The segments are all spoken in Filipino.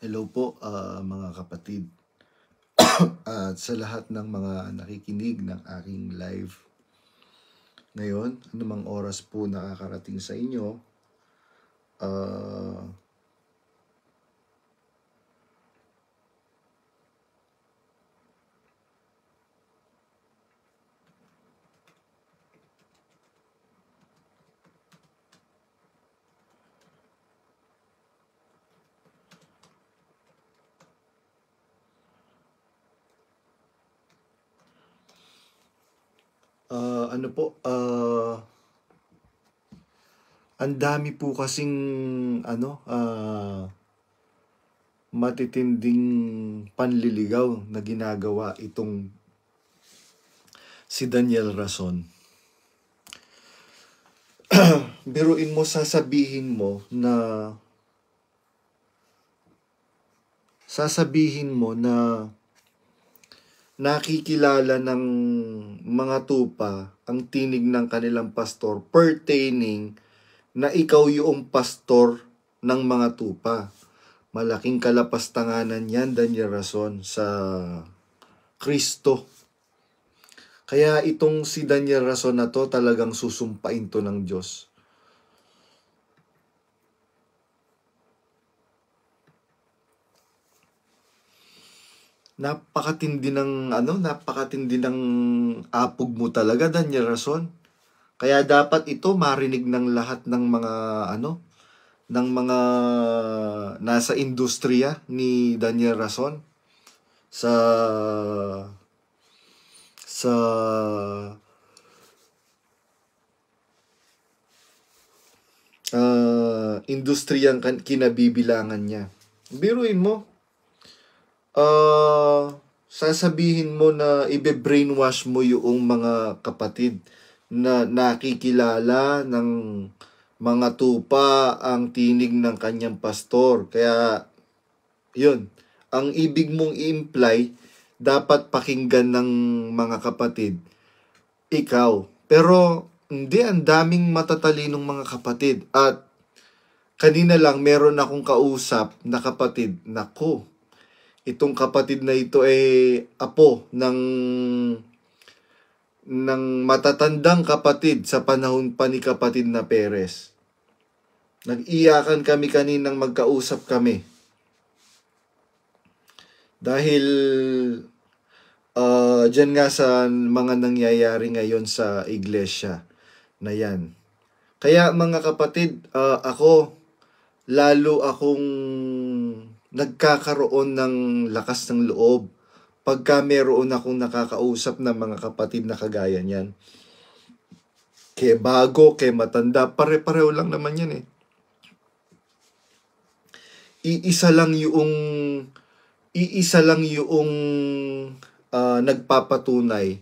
Hello po, mga kapatid. At sa lahat ng mga nakikinig ng aking live ngayon, anumang oras po nakakarating sa inyo, ah, ano po, ang dami po kasing matitinding panliligaw na ginagawa itong si Daniel Rason. Biruin mo, sasabihin mo na nakikilala ng mga tupa ang tinig ng kanilang pastor pertaining na ikaw yung pastor ng mga tupa. Malaking kalapastanganan yan, Daniel Rason, sa Kristo. Kaya itong si Daniel Rason na to talagang susumpain to ng Diyos. Napakatindi ng apog mo talaga, Daniel Rason. Kaya dapat ito marinig ng lahat ng mga nasa industriya ni Daniel Rason sa industriyang kinabibilangan niya. Biruin mo, sasabihin mo na ibe-brainwash mo yung mga kapatid na nakikilala ng mga tupa ang tinig ng kanyang pastor. Kaya, yun, ang ibig mong i-imply, dapat pakinggan ng mga kapatid, ikaw. Pero, hindi, ang daming matatalinong mga kapatid. At, kanina lang, meron akong kausap na kapatid, nako, itong kapatid na ito ay apo ng matatandang kapatid sa panahon pa ni kapatid na Perez. Nag-iyakan kami kaninang magkausap kami. Dahil dyan nga sa mga nangyayari ngayon sa iglesia na yan. Kaya mga kapatid, lalo akong nagkakaroon ng lakas ng loob pagka meron akong nakakausap ng mga kapatid na kagaya niyan. Kaya bago, kaya matanda, pare-pareho lang naman yan eh. Iisa lang yung nagpapatunay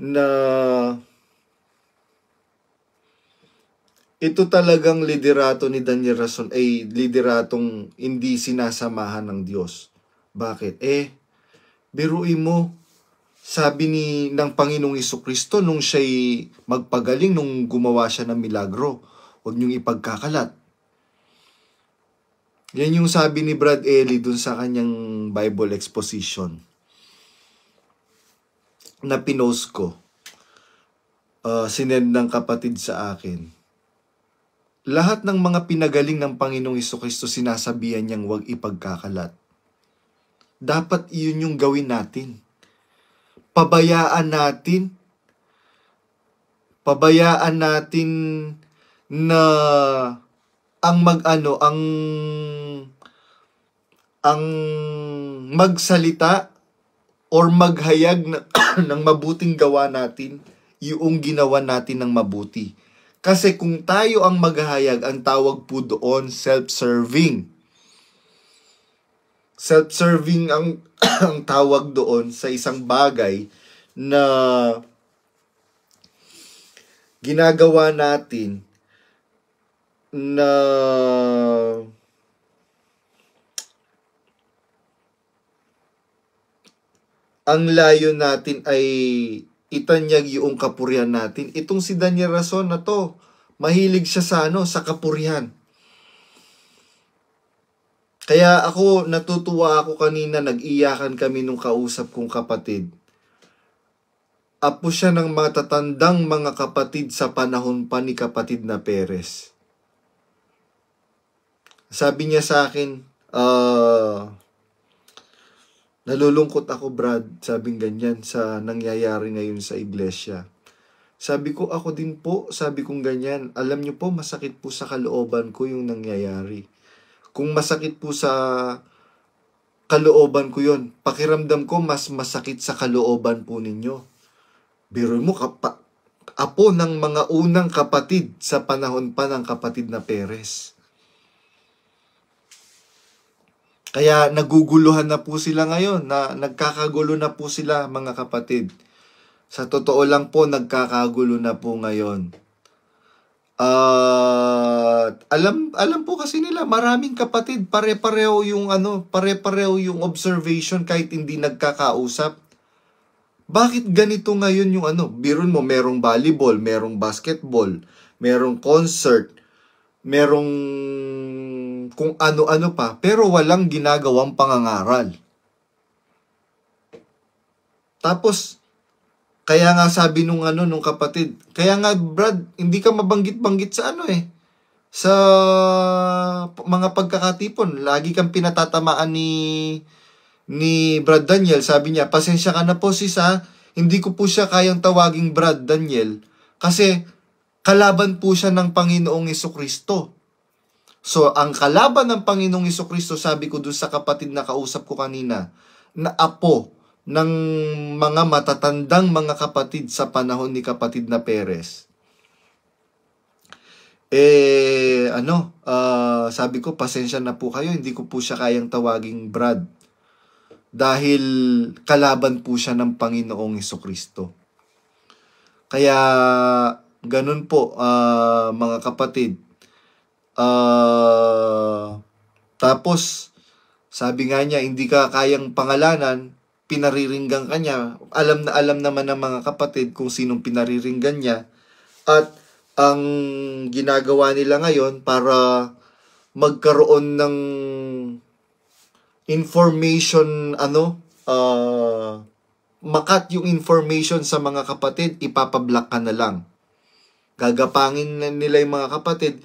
na ito talagang liderato ni Daniel Rason ay lideratong hindi sinasamahan ng Diyos. Bakit? Biruin mo, sabi ng Panginoong Jesucristo nung siya'y magpagaling, nung gumawa siya ng milagro, huwag niyong ipagkakalat. Yan yung sabi ni Brad Eli dun sa kanyang Bible exposition na pinost ko. Sinend ng kapatid sa akin. Lahat ng mga pinagaling ng Panginoong Jesucristo, sinasabihan niyang huwag ipagkakalat. Dapat iyon yung gawin natin. Pabayaan natin na ang magsalita or maghayag ng mabuting gawa natin, yung ginawa natin ng mabuti. Kasi kung tayo ang maghahayag, ang tawag po doon self-serving. Self-serving ang tawag doon sa isang bagay na ginagawa natin na ang layo natin ay itanyag yung kapurihan natin. Itong si Daniel Rason na to, mahilig siya sa kapurihan. Kaya ako, natutuwa ako kanina, nag-iyakan kami nung kausap kong kapatid. Apo siya ng matatandang mga kapatid sa panahon pa ni kapatid na Perez. Sabi niya sa akin, nalulungkot ako, Brad, sabing ganyan sa nangyayari ngayon sa iglesia. Sabi ko, ako din po, sabi kong ganyan. Alam niyo po, masakit po sa kalooban ko yung nangyayari. Kung masakit po sa kalooban ko yon, pakiramdam ko mas masakit sa kalooban po ninyo. Biro mo, apo ng mga unang kapatid sa panahon pa ng kapatid na Perez. Kaya naguguluhan na po sila ngayon, nagkakagulo na po sila mga kapatid. Sa totoo lang po, nagkakagulo na po ngayon. Alam po kasi nila, maraming kapatid, pare-pareho yung observation kahit hindi nagkakausap. Bakit ganito ngayon yung Biruin mo, merong volleyball, merong basketball, merong concert, merong kung ano-ano pa, pero walang ginagawang pangangaral. Tapos, kaya nga sabi nung kapatid, kaya nga Brad, hindi ka mabanggit-banggit sa sa mga pagkakatipon. Lagi kang pinatatamaan ni Brad Daniel. Sabi niya, pasensya ka na po sis ha, hindi ko po siya kayang tawaging Brad Daniel kasi kalaban po siya ng Panginoong Jesucristo. So, ang kalaban ng Panginoong Jesucristo, sabi ko doon sa kapatid na kausap ko kanina, na apo ng mga matatandang mga kapatid sa panahon ni kapatid na Perez. Sabi ko, pasensya na po kayo, hindi ko po siya kayang tawaging Brad. Dahil kalaban po siya ng Panginoong Jesucristo. Kaya, ganun po, mga kapatid. Tapos, sabi nga niya, hindi ka kayang pangalanan, pinariringgan ka niya. Alam naman ng mga kapatid kung sinong pinariringgan niya. At ang ginagawa nila ngayon para magkaroon ng information, makat yung information sa mga kapatid, ipapablock ka na lang. Gagapangin nila yung mga kapatid,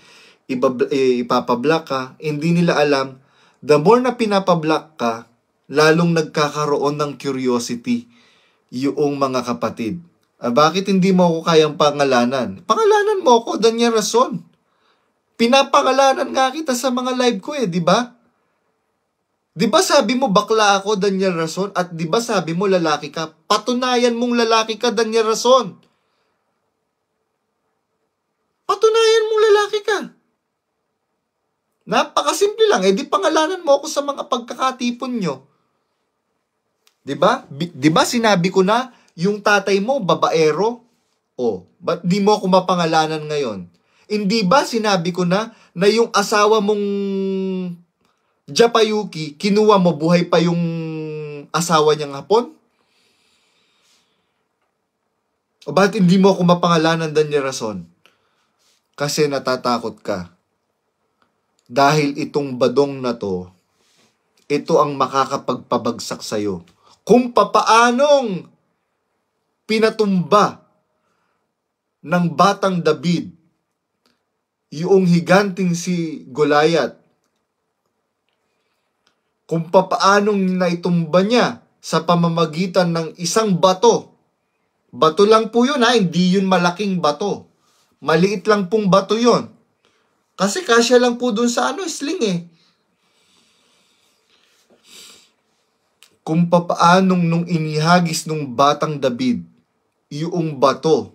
ipapablock ka. Hindi nila alam, the more na pinapablock ka, lalong nagkakaroon ng curiosity yung mga kapatid. Bakit hindi mo ako kayang pangalanan? Pangalanan mo ako, Daniel Rason. Pinapangalanan nga kita sa mga live ko di ba? Di ba sabi mo bakla ako, Daniel Rason? At di ba sabi mo lalaki ka? Patunayan mong lalaki ka, Daniel Rason. Patunayan mong lalaki ka. Napakasimple lang. Di pangalanan mo ako sa mga pagkakatipon nyo. Diba? Diba sinabi ko na, yung tatay mo, babaero? Ba't di mo ako mapangalanan ngayon? Hindi ba sinabi ko na yung asawa mong Japayuki, kinuha mo, buhay pa yung asawa niyang hapon? O bakit hindi mo ako mapangalanan, Daniel Rason? Kasi natatakot ka. Dahil itong badong na to, ito ang makakapagpabagsak sa'yo. Kung papaanong pinatumba ng batang David yung higanting si Goliath, kung papaanong naitumba niya sa pamamagitan ng isang bato. Bato lang po yun hindi yun malaking bato. Maliit lang pong bato yun. Kasi kasya lang po dun sa sling Kung papaanong nung inihagis nung batang David, yung bato,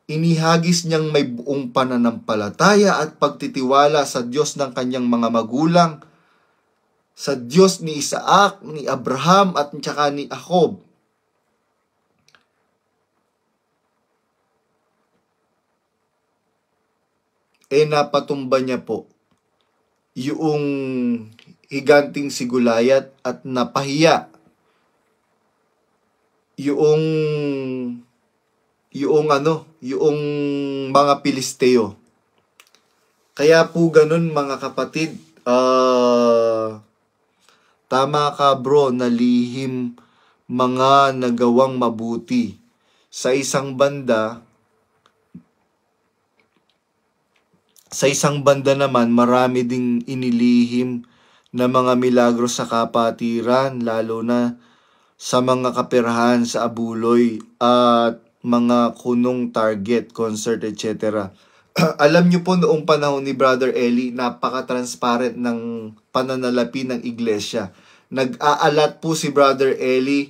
inihagis niyang may buong pananampalataya at pagtitiwala sa Diyos ng kanyang mga magulang, sa Diyos ni Isaac, ni Abraham, at saka ni Jacob. Napatumba niya po yung higanting si Goliath at napahiya yung mga Pilisteo. Kaya po ganun mga kapatid, Tama ka bro, na lihim mga nagawang mabuti. Sa isang banda naman, marami ding inilihim na mga milagro sa kapatiran, lalo na sa mga kaperahan sa Abuloy at mga kunong Target, concert, etc. Alam niyo po noong panahon ni Brother Eli, napaka-transparent ng pananalapi ng iglesia. Nag-aalat po si Brother Eli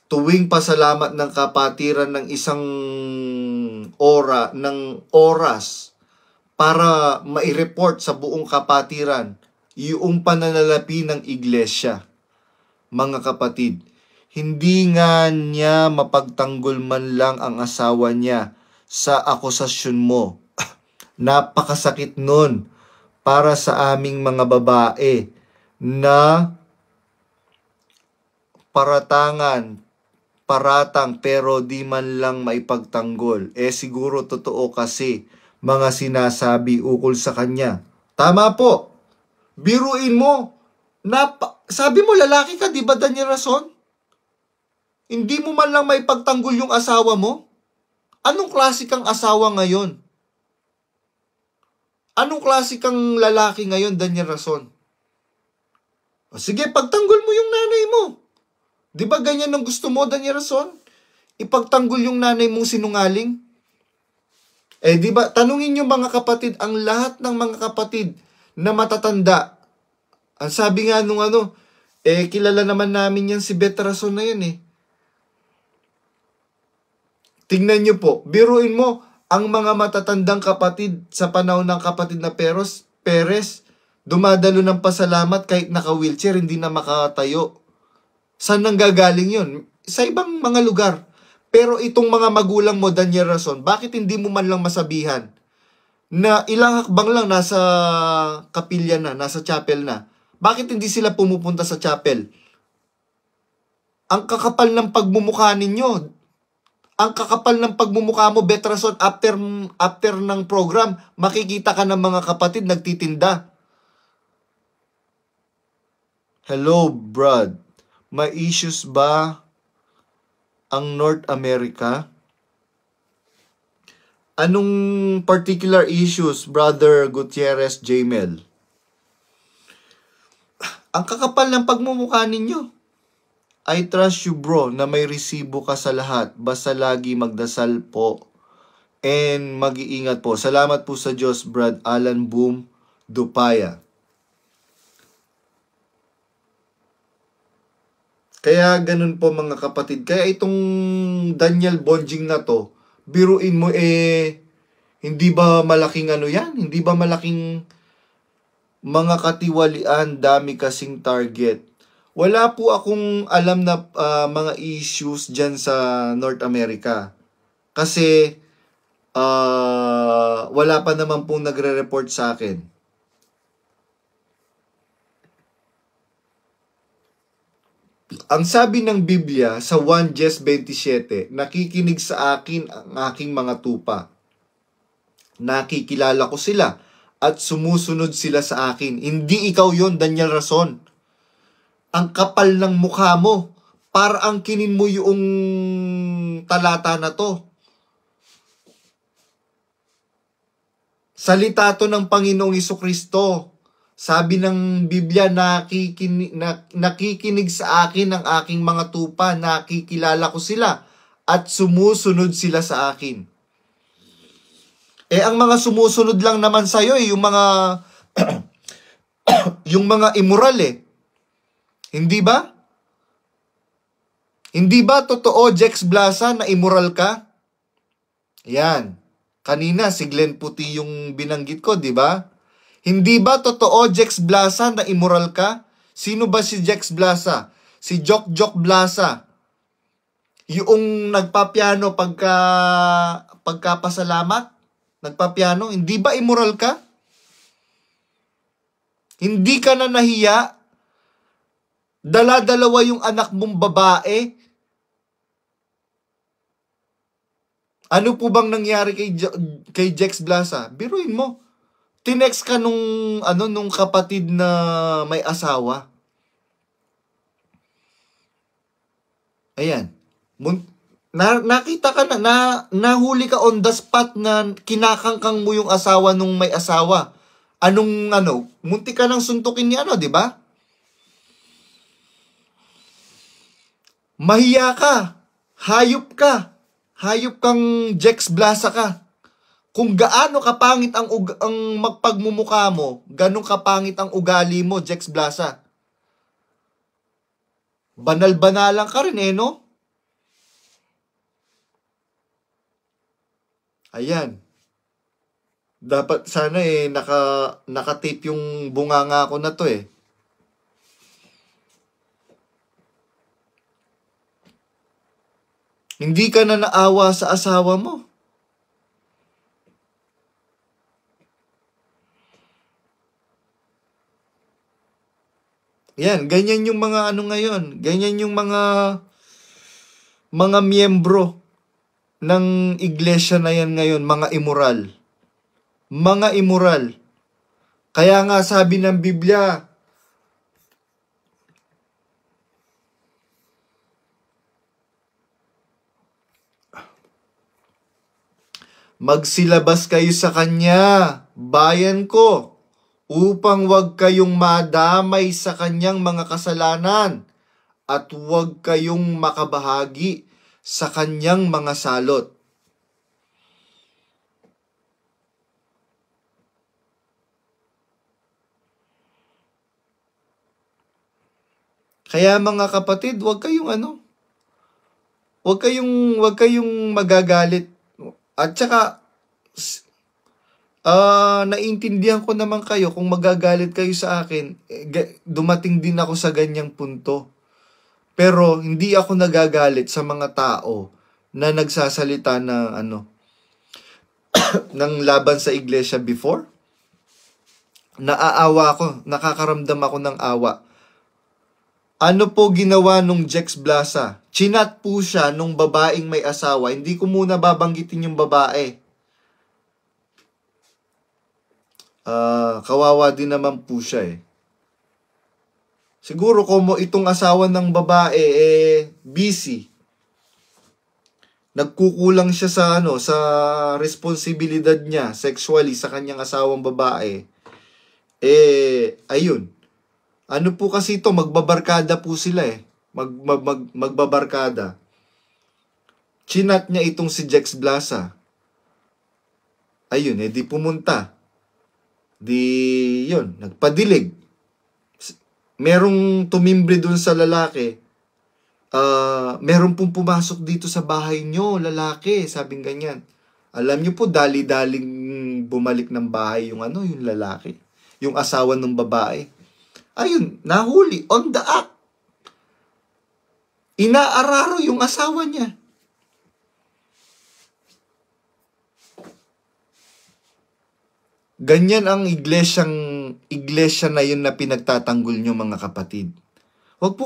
tuwing pasalamat ng kapatiran ng isang oras para mai-report sa buong kapatiran yung pananalapi ng iglesia. Mga kapatid, hindi nga niya mapagtanggol man lang ang asawa niya sa akusasyon mo. Napakasakit nun para sa aming mga babae na paratang pero di man lang maipagtanggol. Siguro totoo kasi mga sinasabi ukol sa kanya. Tama po. Biruin mo. Sabi mo lalaki ka, di ba Daniel Rason? Hindi mo man lang maipagtanggol yung asawa mo? Anong klase kang asawa ngayon? Anong klase kang lalaki ngayon, Daniel Rason? Sige, pagtanggol mo yung nanay mo. Di ba ganyan ang gusto mo, Daniel Rason? Ipagtanggol yung nanay mong sinungaling? Di ba, tanungin nyo mga kapatid, ang lahat ng mga kapatid na matatanda, ang sabi nga nung kilala naman namin yan si Beth Rason na yan Tingnan nyo po, biruin mo, ang mga matatandang kapatid sa panahon ng kapatid na Perez, dumadalo ng pasalamat kahit naka-wheelchair, hindi na makatayo. Saan nanggagaling yun? Sa ibang mga lugar. Pero itong mga magulang mo, Daniel Rason, bakit hindi mo man lang masabihan na ilang hakbang lang nasa kapilya na, nasa chapel na? Bakit hindi sila pumupunta sa chapel? Ang kakapal ng pagmumukha ninyo. Ang kakapal ng pagmumukha mo, Beth Rason, after ng program, makikita ka ng mga kapatid nagtitinda. Hello, Brad. May issues ba ang North America? Anong particular issues, Brother Gutierrez Jamel? Ang kakapal ng pagmumukha ninyo. I trust you bro na may resibo ka sa lahat. Basta lagi magdasal po. And mag-iingat po. Salamat po sa Diyos, Brad Alan Boom Dupaya. Kaya ganun po mga kapatid. Kaya itong Daniel Bonjing na to, biruin mo hindi ba malaking yan? Hindi ba malaking mga katiwalian, dami kasing target? Wala po akong alam na mga issues dyan sa North America. Kasi wala pa naman pong nagre-report sa akin. Ang sabi ng Biblia sa 1 Jes 27, nakikinig sa akin ang aking mga tupa. Nakikilala ko sila at sumusunod sila sa akin. Hindi ikaw yon, Daniel Rason. Ang kapal ng mukha mo. Para angkinin mo yung talata na to. Salita to ng Panginoong Jesucristo. Sabi ng Biblia, nakikinig sa akin ang aking mga tupa, nakikilala ko sila, at sumusunod sila sa akin. Ang mga sumusunod lang naman sa'yo, yung mga yung mga immoral Hindi ba? Hindi ba totoo, Jex Blasa, na immoral ka? Yan. Kanina, si Glenn Puti yung binanggit ko, di ba? Hindi ba totoo, Jex Blasa, na immoral ka? Sino ba si Jex Blasa? Si Jok Blasa. Yung nagpapiano pagkapasalamat? Nagpapiano? Hindi ba immoral ka? Hindi ka na nahiya? Dala-dalawa yung anak mong babae? Ano po bang nangyari kay Jex Blasa? Biruin mo. tinext ka nung kapatid na may asawa. Ayan. Nakita ka nahuli ka on the spot na kinakangkang mo yung asawa nung may asawa. Munti ka nang suntukin ni di ba? Mahiya ka. Hayop ka. Hayop kang Jex Blasa ka. Kung gaano kapangit ang magpagmumukha mo, ganun kapangit ang ugali mo, Jex Blasa. Banal-banalang ka rin no? Ayan. Dapat sana naka-tape yung bunganga ko na to Hindi ka na naawa sa asawa mo. Yan, ganyan yung mga ngayon. Ganyan yung mga miyembro ng iglesia na yan ngayon, mga immoral. Mga immoral. Kaya nga sabi ng Biblia, magsilabas kayo sa kanya, bayan ko, upang wag kayong madamay sa kanyang mga kasalanan at wag kayong makabahagi sa kanyang mga salot. Kaya mga kapatid, wag kayong magagalit. At saka, naintindihan ko naman kayo kung magagalit kayo sa akin, dumating din ako sa ganyang punto. Pero hindi ako nagagalit sa mga tao na nagsasalita na ng laban sa iglesia before. Naaawa ako, nakakaramdam ako ng awa. Ano po ginawa nung Jex Blasa? Chinat po siya nung babaeng may asawa. Hindi ko muna babanggitin yung babae. Kawawa din naman po siya Siguro kung itong asawa ng babae busy. Nagkukulang siya sa responsibilidad niya sexually sa kanyang asawang babae. Ayun. Ano po kasi ito, magbabarkada po sila magbabarkada. Chinat niya itong si Jex Blasa. Ayun, di pumunta. Yun, nagpadilig. Merong tumimbre dun sa lalaki. Meron pong pumasok dito sa bahay nyo, lalaki, sabing ganyan. Alam nyo po, dali-daling bumalik ng bahay yung lalaki. Yung asawa ng babae. Ayun, nahuli, on the act. Inaararo yung asawa niya. Ganyan ang iglesia na yun na pinagtatanggol nyo mga kapatid. Huwag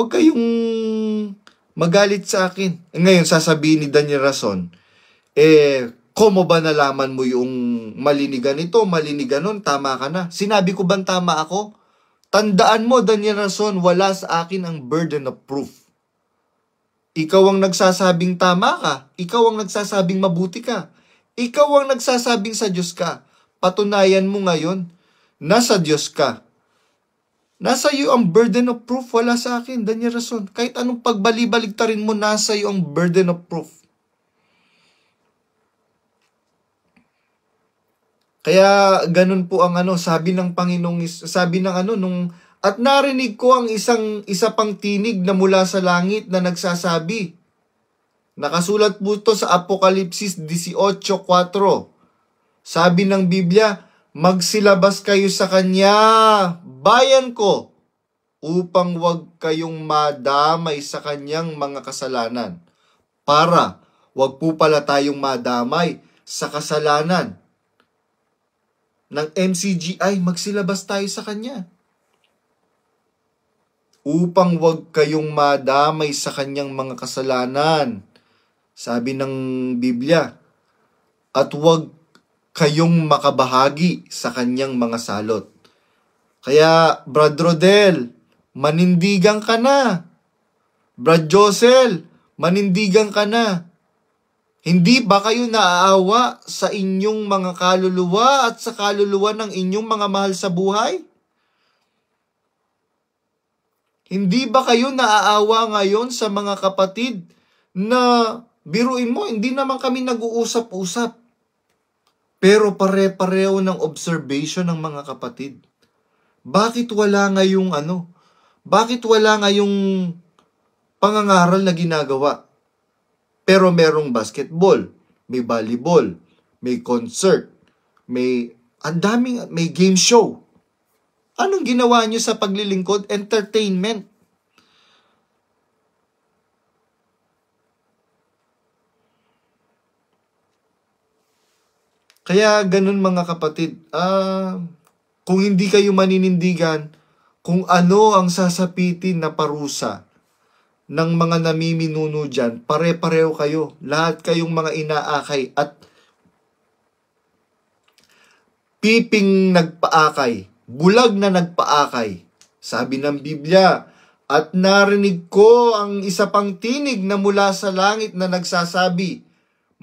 kayong magalit sa akin. Ngayon, sasabihin ni Daniel Rason, komo ba nalaman mo yung malinigan ito, malinigan nun, tama ka na. Sinabi ko bang tama ako? Tandaan mo, Daniel Rason, wala sa akin ang burden of proof. Ikaw ang nagsasabing tama ka. Ikaw ang nagsasabing mabuti ka. Ikaw ang nagsasabing sa Diyos ka. Patunayan mo ngayon, nasa Diyos ka. Nasa iyo ang burden of proof, wala sa akin, Daniel Rason. Kahit anong pagbali-baligtarin mo, nasa iyo ang burden of proof. Kaya ganun po ang sabi ng Panginoong, sabi ng at narinig ko ang isa pang tinig na mula sa langit na nagsasabi. Nakasulat po ito sa Apokalipsis 18:4. Sabi ng Biblia, magsilabas kayo sa kanya, bayan ko, upang wag kayong madamay sa kanyang mga kasalanan. Para wag po pala tayong madamay sa kasalanan ng MCGI, magsilabas tayo sa kanya. Upang wag kayong madamay sa kanyang mga kasalanan. Sabi ng Biblia. At wag kayong makabahagi sa kanyang mga salot. Kaya, Brad Rodel, manindigan ka na. Brad Josel, manindigan ka na. Hindi ba kayo naaawa sa inyong mga kaluluwa at sa kaluluwa ng inyong mga mahal sa buhay? Hindi ba kayo naaawa ngayon sa mga kapatid na biruin mo, hindi naman kami nag-uusap-usap. Pero pare-pareho ng observation ng mga kapatid. Bakit wala ngayong Bakit wala ngayong pangangaral na ginagawa? Pero merong basketball, may volleyball, may concert, may game show. Anong ginawa nyo sa paglilingkod? Entertainment. Kaya ganun mga kapatid, kung hindi kayo maninindigan, kung ano ang sasapitin na parusa ng mga namiminuno dyan, pare-pareho kayo. Lahat kayong mga inaakay at piping nagpaakay, bulag na nagpaakay. Sabi ng Biblia, at narinig ko ang isa pang tinig na mula sa langit na nagsasabi,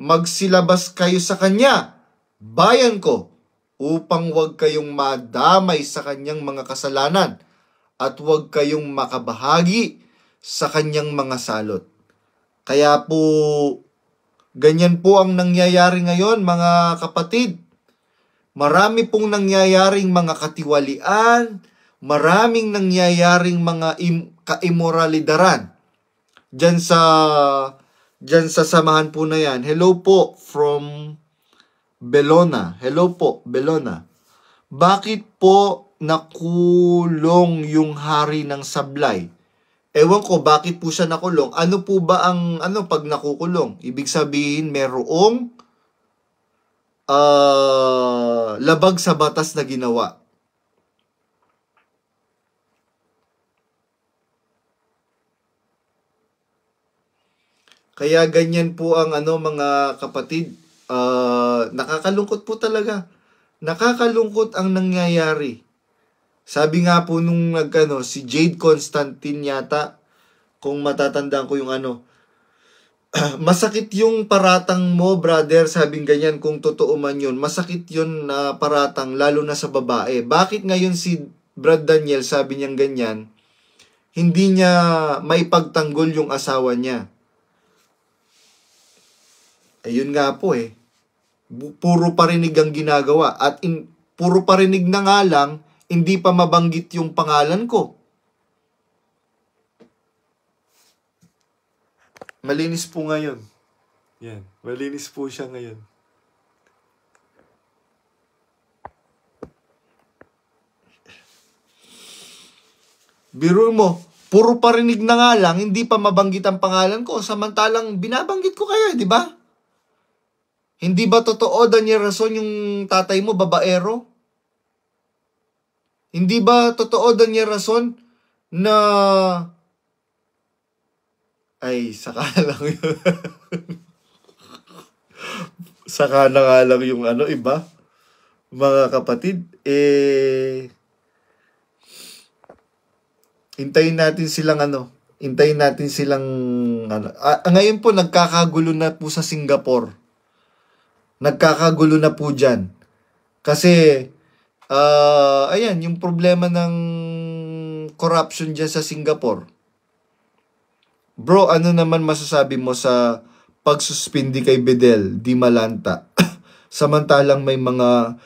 magsilabas kayo sa kanya, bayan ko, upang huwag kayong madamay sa kanyang mga kasalanan at huwag kayong makabahagi sa kanyang mga salot. Kaya po, ganyan po ang nangyayari ngayon mga kapatid. Marami pong nangyayaring mga katiwalian, maraming nangyayaring mga kaimoralidaran. Diyan sa samahan po na yan. Hello po from Belona. Hello po, Belona. Bakit po nakulong yung hari ng sablay? Ewan ko bakit po siya nakulong. Ano po ba ang pag nakukulong? Ibig sabihin merong labag sa batas na ginawa. Kaya ganyan po ang mga kapatid. Nakakalungkot po talaga. Nakakalungkot ang nangyayari. Sabi nga po nung si Jade Constantine yata, kung matatandaan ko yung masakit yung paratang mo, brother, sabing ganyan, kung totoo man yun. Masakit yun na paratang, lalo na sa babae. Bakit ngayon si Brad Daniel, sabi niyang ganyan, hindi niya maipagtanggol yung asawa niya? Ayun nga po puro parinig ang ginagawa. At puro parinig na nga lang, hindi pa mabanggit yung pangalan ko. Malinis po ngayon. Yan, malinis po siya ngayon. Biro mo, puro parinig na nga lang, hindi pa mabanggit ang pangalan ko. Samantalang binabanggit ko kayo, di ba? Hindi ba totoo, Daniel Rason, yung tatay mo, babaero? Hindi ba totoo, Daniel Rason, na ay, saka lang yun. Saka na nga lang yung iba. Mga kapatid, hintayin natin silang ngayon po, nagkakagulo na po sa Singapore. Nagkakagulo na po dyan. Kasi, ayan, yung problema ng corruption dyan sa Singapore. Bro, ano naman masasabi mo sa pagsuspindi kay Bedel Di Malanta? Samantalang may mga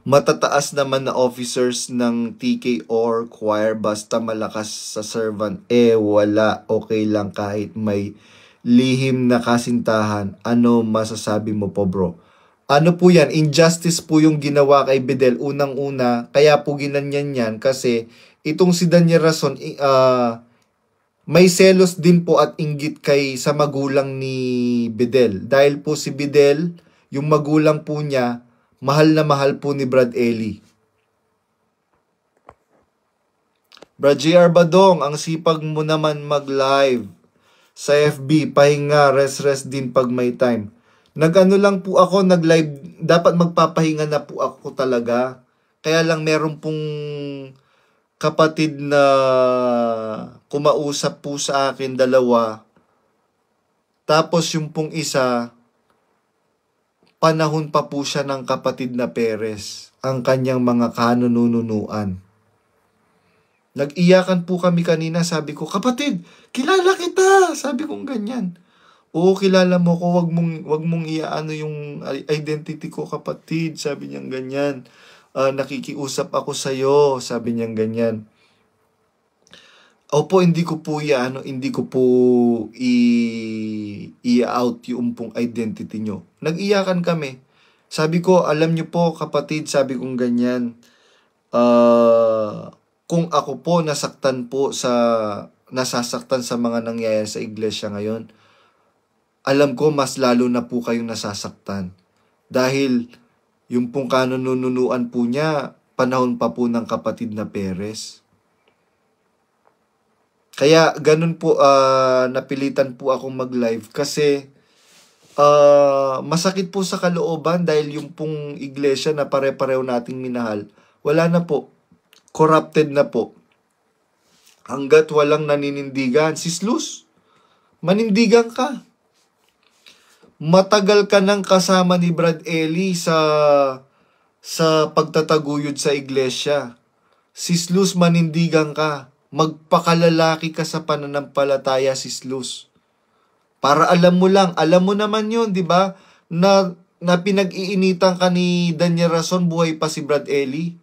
matataas naman na officers ng TK or choir, basta malakas sa servant, wala, okay lang kahit may lihim na kasintahan. Ano masasabi mo po, bro? Ano po yan? Injustice po yung ginawa kay Bedel. Unang-una, kaya po ginanyan yan kasi itong si Daniel Rason, may selos din po at inggit sa magulang ni Bedel. Dahil po si Bedel, yung magulang po niya, mahal na mahal po ni Brad Eli. Brad JR Badong, ang sipag mo naman mag-live sa FB, pahinga, rest din pag may time. Nag-ano lang po ako, nag-live, dapat magpapahinga na po ako talaga. Kaya lang meron pong kapatid na kumausap po sa akin, dalawa. Tapos yung pong isa, panahon pa po siya ng kapatid na Perez, ang kanyang mga kanununuan. Nag-iyakan po kami kanina, sabi ko, kapatid, kilala kita! Sabi kong ganyan. Oo, kilala mo ko, wag mong iaano yung identity ko, kapatid. Sabi niya ganyan. Nakikiusap ako sa iyo, sabi niya ganyan. Opo, hindi ko po i-out yung pong identity nyo. Nag-iyakan kami. Sabi ko, alam niyo po, kapatid, sabi kong ganyan. Kung ako po nasasaktan sa mga nangyayari sa iglesia ngayon, alam ko mas lalo na po kayong nasasaktan. Dahil yung pong kanununuan po niya, panahon pa po ng kapatid na Perez. Kaya ganun po, napilitan po akong mag-live kasi masakit po sa kalooban dahil yung pong iglesia na pare-pareho nating minahal, wala na po. Corrupted na po. Hanggat walang naninindigan. Sis Luz, manindigan ka. Matagal ka nang kasama ni Brad Eli sa pagtataguyod sa iglesia. Sis Luz, manindigan ka. Magpakalalaki ka sa pananampalataya, Sis Luz. Para alam mo naman yun, di ba? Na pinag-iinitan ka ni Daniel Rason, buhay pa si Brad Eli.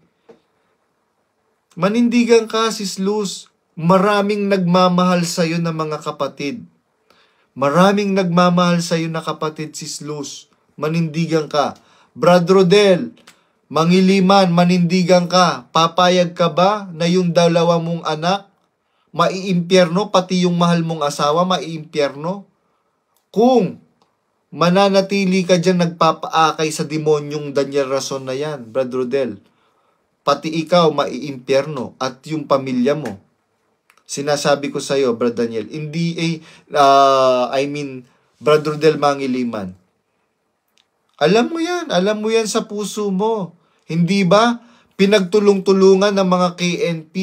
Manindigan ka, Sis Luz. Maraming nagmamahal sa'yo na mga kapatid. Maraming nagmamahal sa'yo na kapatid, Sis Luz. Manindigan ka. Brad Rodel, Mangiliman, manindigan ka. Papayag ka ba na yung dalawa mong anak maiimpyerno, pati yung mahal mong asawa maiimpyerno? Kung mananatili ka dyan nagpapaakay sa demonyong Daniel Rason na yan, Brad Rodel, pati ikaw maiimpyerno at yung pamilya mo. Sinasabi ko sa iyo, Brad Daniel, Brad Rodel Mangiliman. Alam mo yan sa puso mo. Hindi ba pinagtulong-tulungan ng mga KNP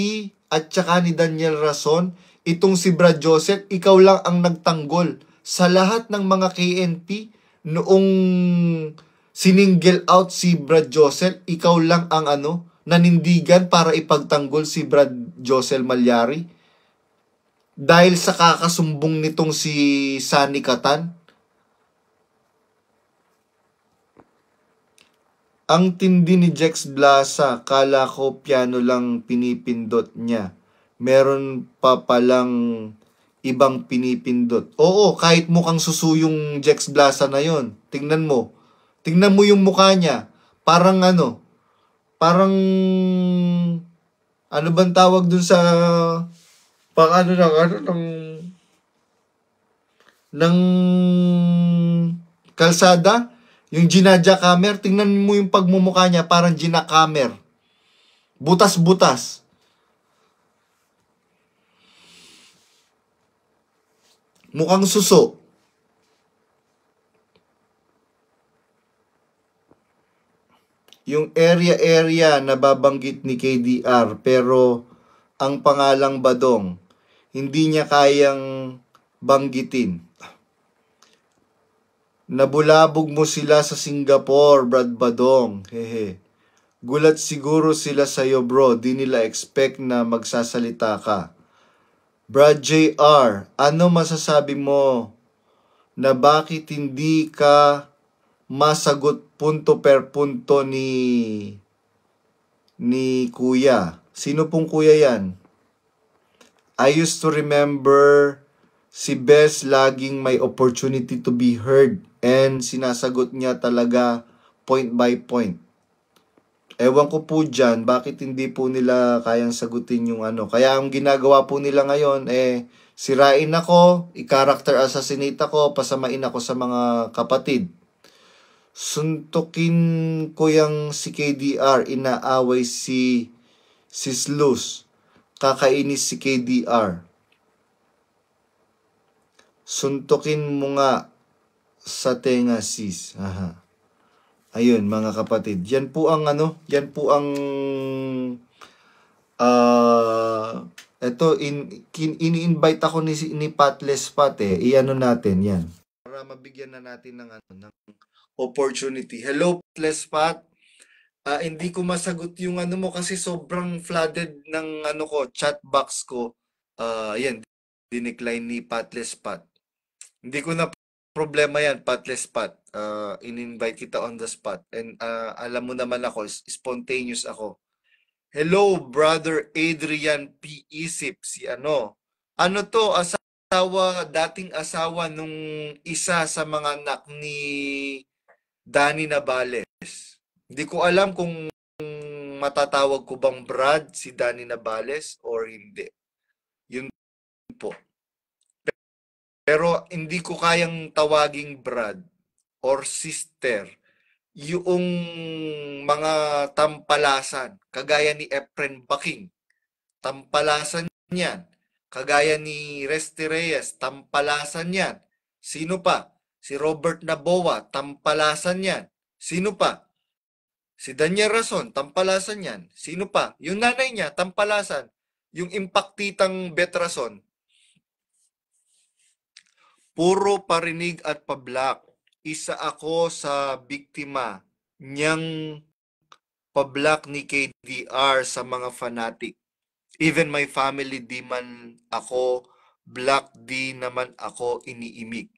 at saka ni Daniel Rason, itong si Brad Joseph, ikaw lang ang nagtanggol sa lahat ng mga KNP noong sininggle out si Brad Joseph, ikaw lang ang nanindigan para ipagtanggol si Brad Joseph Malyari. Dahil sa kakasumbong nitong si Sunny Catan. Ang tindi ni Jex Blasa, kala ko piano lang pinipindot niya. Meron pa palang ibang pinipindot. Oo, kahit mukhang susu yung Jex Blasa na yon. Tingnan mo. Tingnan mo yung mukha niya. Parang parang bang tawag dun sa ng kalsada, yung ginajakamer, tingnan mo yung pagmumukha niya, parang ginakamer. Butas-butas. Mukhang suso. Yung area na babanggit ni KDR, pero ang pangalang Badong, hindi niya kayang banggitin. Nabulabog mo sila sa Singapore, Brad Badong. Hehe. Gulat siguro sila sa'yo, bro. Di nila expect na magsasalita ka. Brad JR, ano masasabi mo na bakit hindi ka masagot punto per punto ni Kuya? Sino pong Kuya yan? I used to remember si Bes laging may opportunity to be heard and sinasagot niya talaga point by point. Ewan ko po dyan, bakit hindi po nila kayang sagutin yung Kaya ang ginagawa po nila ngayon, sirain ako, i-character assassinate ako, pasamain ako sa mga kapatid. Suntukin ko yung si KDR, inaaway si Sis Luz. Kakainis si KDR. Suntukin mo nga sa tenga sis. Aha. Ayun mga kapatid. Yan po ang yan po ang eto ini-invite ako ni Patles Pat eh. Iano natin yan. Para mabigyan na natin ng ng opportunity. Hello Patles Pat. Hindi ko masagot yung mo kasi sobrang flooded ng ko, chat box ko. Yan, dinecline ni Patles Pat. Hindi ko na problema yan, Patles Pat. In-invite kita on the spot. And alam mo naman ako, spontaneous ako. Hello, brother Adrian P. Isip. Si Ano to, dating asawa nung isa sa mga anak ni Danny Navales. Hindi ko alam kung matatawag ko bang Brad si Danny Navales or hindi. Yun po. Pero hindi ko kayang tawaging Brad or sister yung mga tampalasan. Kagaya ni Efren Baking. Tampalasan yan. Kagaya ni Resty Reyes. Tampalasan yan. Sino pa? Si Robert Naboa. Tampalasan yan. Sino pa? Si Daniel Rason, tampalasan yan. Sino pa? Yung nanay niya, tampalasan. Yung impaktitang Betrason. Puro parinig at pablak. Isa ako sa biktima niyang pablak ni KDR sa mga fanatic. Even my family di man ako black, di naman ako iniimik.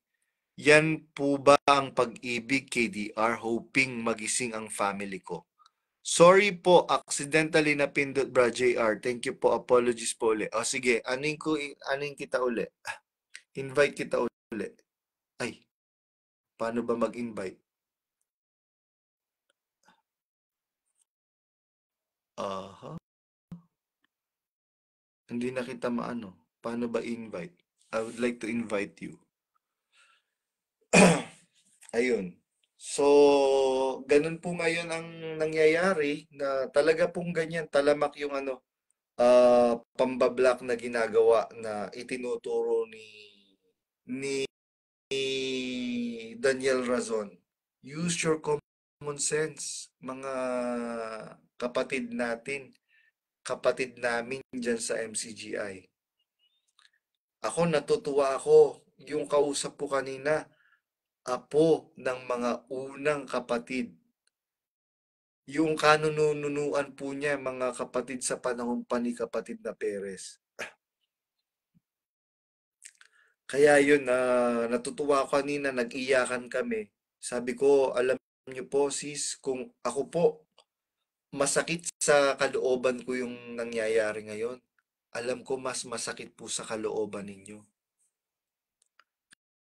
Yan po ba ang pag-ibig, KDR? Hoping magising ang family ko. Sorry po, accidentally napindot, bra JR. Thank you po, apologies po ulit. O sige, aning kita ulit. Invite kita ulit. Ay, paano ba mag-invite? Aha. Hindi na kita maano. Paano ba invite? I would like to invite you. Ayun. So, ganun po ngayon ang nangyayari na talaga pong ganyan, talamak yung pambablock na ginagawa na itinuturo ni Daniel Razon. Use your common sense, mga kapatid natin, kapatid namin dyan sa MCGI. Ako natutuwa ako, yung kausap ko kanina, apo ng mga unang kapatid. Yung kanununuan po niya, mga kapatid sa panahon pa ni kapatid na Perez. Kaya yun, natutuwa ako kanina, nag-iyakan kami. Sabi ko, alam niyo po sis, kung ako po, masakit sa kalooban ko yung nangyayari ngayon. Alam ko mas masakit po sa kalooban ninyo.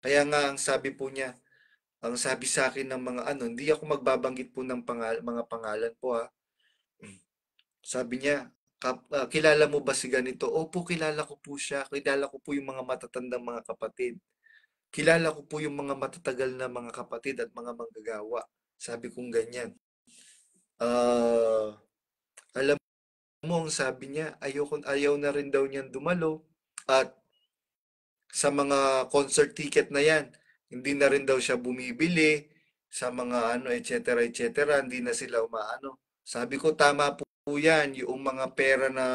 Kaya nga ang sabi po niya, ang sabi sa akin ng mga hindi ako magbabanggit po ng mga pangalan po ha. Sabi niya, kilala mo ba si ganito? Opo, kilala ko po siya. Kilala ko po yung mga matatandang mga kapatid. Kilala ko po yung mga matatagal na mga kapatid at mga manggagawa. Sabi kong ganyan. Alam mo, ang sabi niya, ayaw na rin daw niyan dumalo. At sa mga concert ticket na yan, hindi na rin daw siya bumibili sa mga etc. etc. Hindi na sila umaano. Sabi ko, tama po yan, yung mga pera na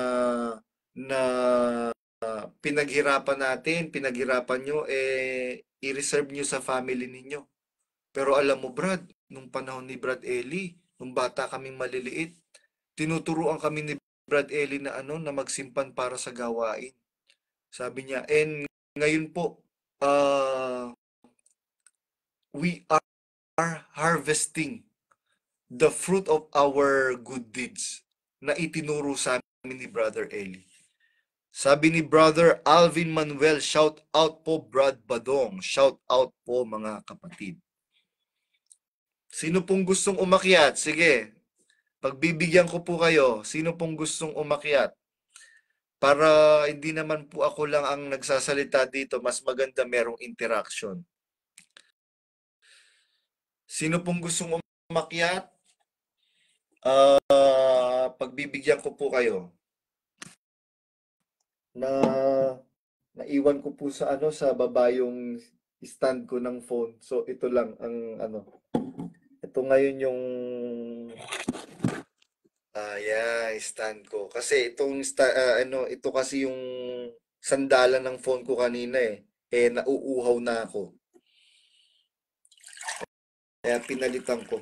pinaghirapan natin, pinaghirapan nyo, i-reserve nyo sa family ninyo. Pero alam mo, Brad, nung panahon ni Brad Eli, nung bata kaming maliliit, tinuturuan kami ni Brad Eli na na magsimpan para sa gawain. Sabi niya, and ngayon po, we are harvesting the fruit of our good deeds na itinuro sa amin ni Brother Eli. Sabi ni Brother Alvin Manuel, shout out po Brad Badong, shout out po mga kapatid. Sino pong gustong umakyat? Sige, pagbibigyan ko po kayo. Sino pong gustong umakyat? Para hindi naman po ako lang ang nagsasalita dito, mas maganda merong interaction. Sino pong gustong umakyat? Pagbibigyan ko po kayo. Na naiwan ko po sa sa baba yung stand ko ng phone. So ito lang ang ano. Ito ngayon yung yeah, stand ko. Kasi ito kasi yung sandalan ng phone ko kanina eh. Eh nauuhaw na ako. Kaya pinalitan ko.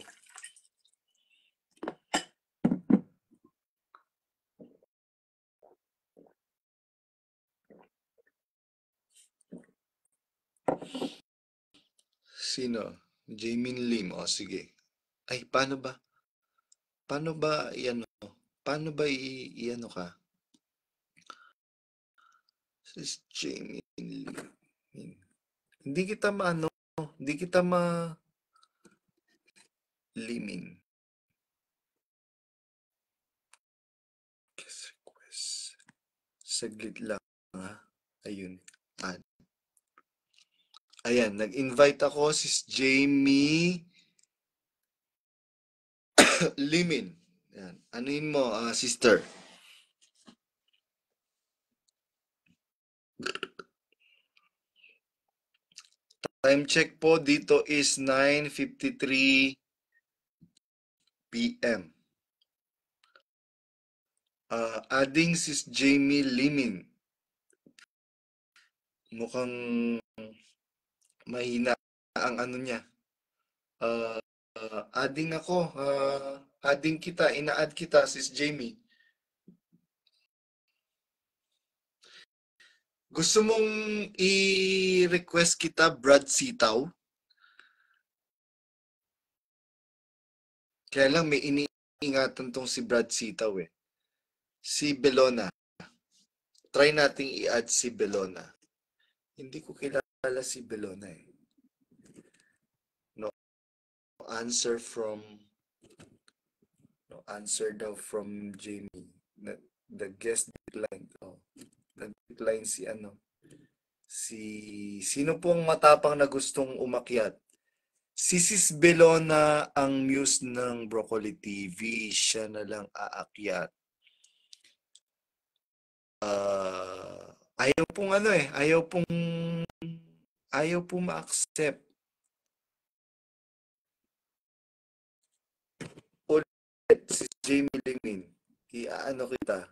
Sino? Jamin Lim. O sige. Ay, paano ba? Paano ba iano? Paano ba iano ka? Sis Jamin Lim. Hindi kita maano, hindi kita ma limin. Guest request. Saglit lang ha. Ayun. Add. Ayan, nag-invite ako sis Jamie Limin. Ayan. Anuin mo, sister? Time check po dito is 9:53 p.m. Adding sis Jamie Limin. Mukhang mahina ang ano niya. Adding ako. Adding kita. Ina-add kita sis Jamie. Gusto mong i-request kita Brad Sitaw? Kaya lang may iniingatan tong si Brad Sitaw eh. Si Belona. Try nating i-add si Belona. Hindi ko kilala si Belona eh. No answer daw from Jamie. The guest declined. Oh, nag-decline si ano. Sino pong matapang na gustong umakyat? Si Sis Belona ang muse ng Broccoli TV. Siya na lang aakyat. Ayaw pong ano eh. Ayaw pong ma-accept. Ulit si Jamie Limin. Iaano kita.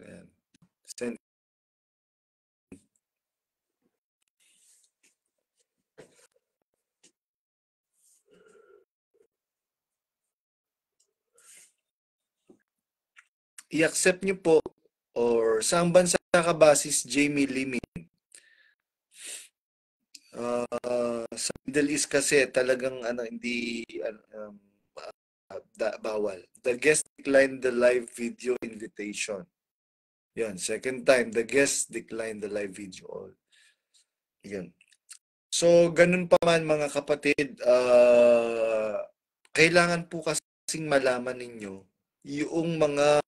Ayan. Send. I-accept nyo po or saan bansa ka ba sis Jamie Limin? Sa Middle East kasi talagang ano hindi bawal. The guest declined the live video invitation. Yan, second time the guest declined the live video. Yan. So ganun pa man mga kapatid, kailangan po kasing malaman ninyo yung mga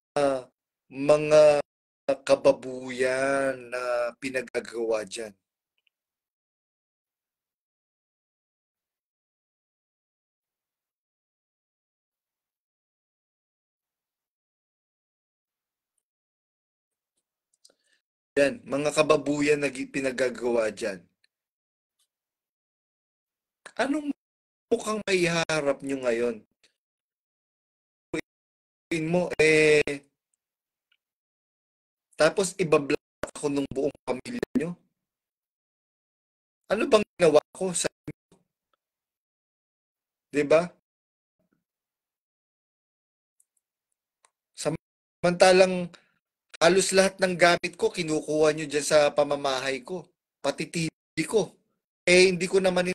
kababuyan na pinagagawa dyan. Yan, mga kababuyan na pinagagawa dyan. Anong mukhang maiharap nyo ngayon? Mo tapos ibablock ako ng buong pamilya nyo? Ano bang ginawa ko sa inyo? Diba? Samantalang halos lahat ng gamit ko kinukuha nyo dyan sa pamamahay ko. Pati TV ko. Hindi ko naman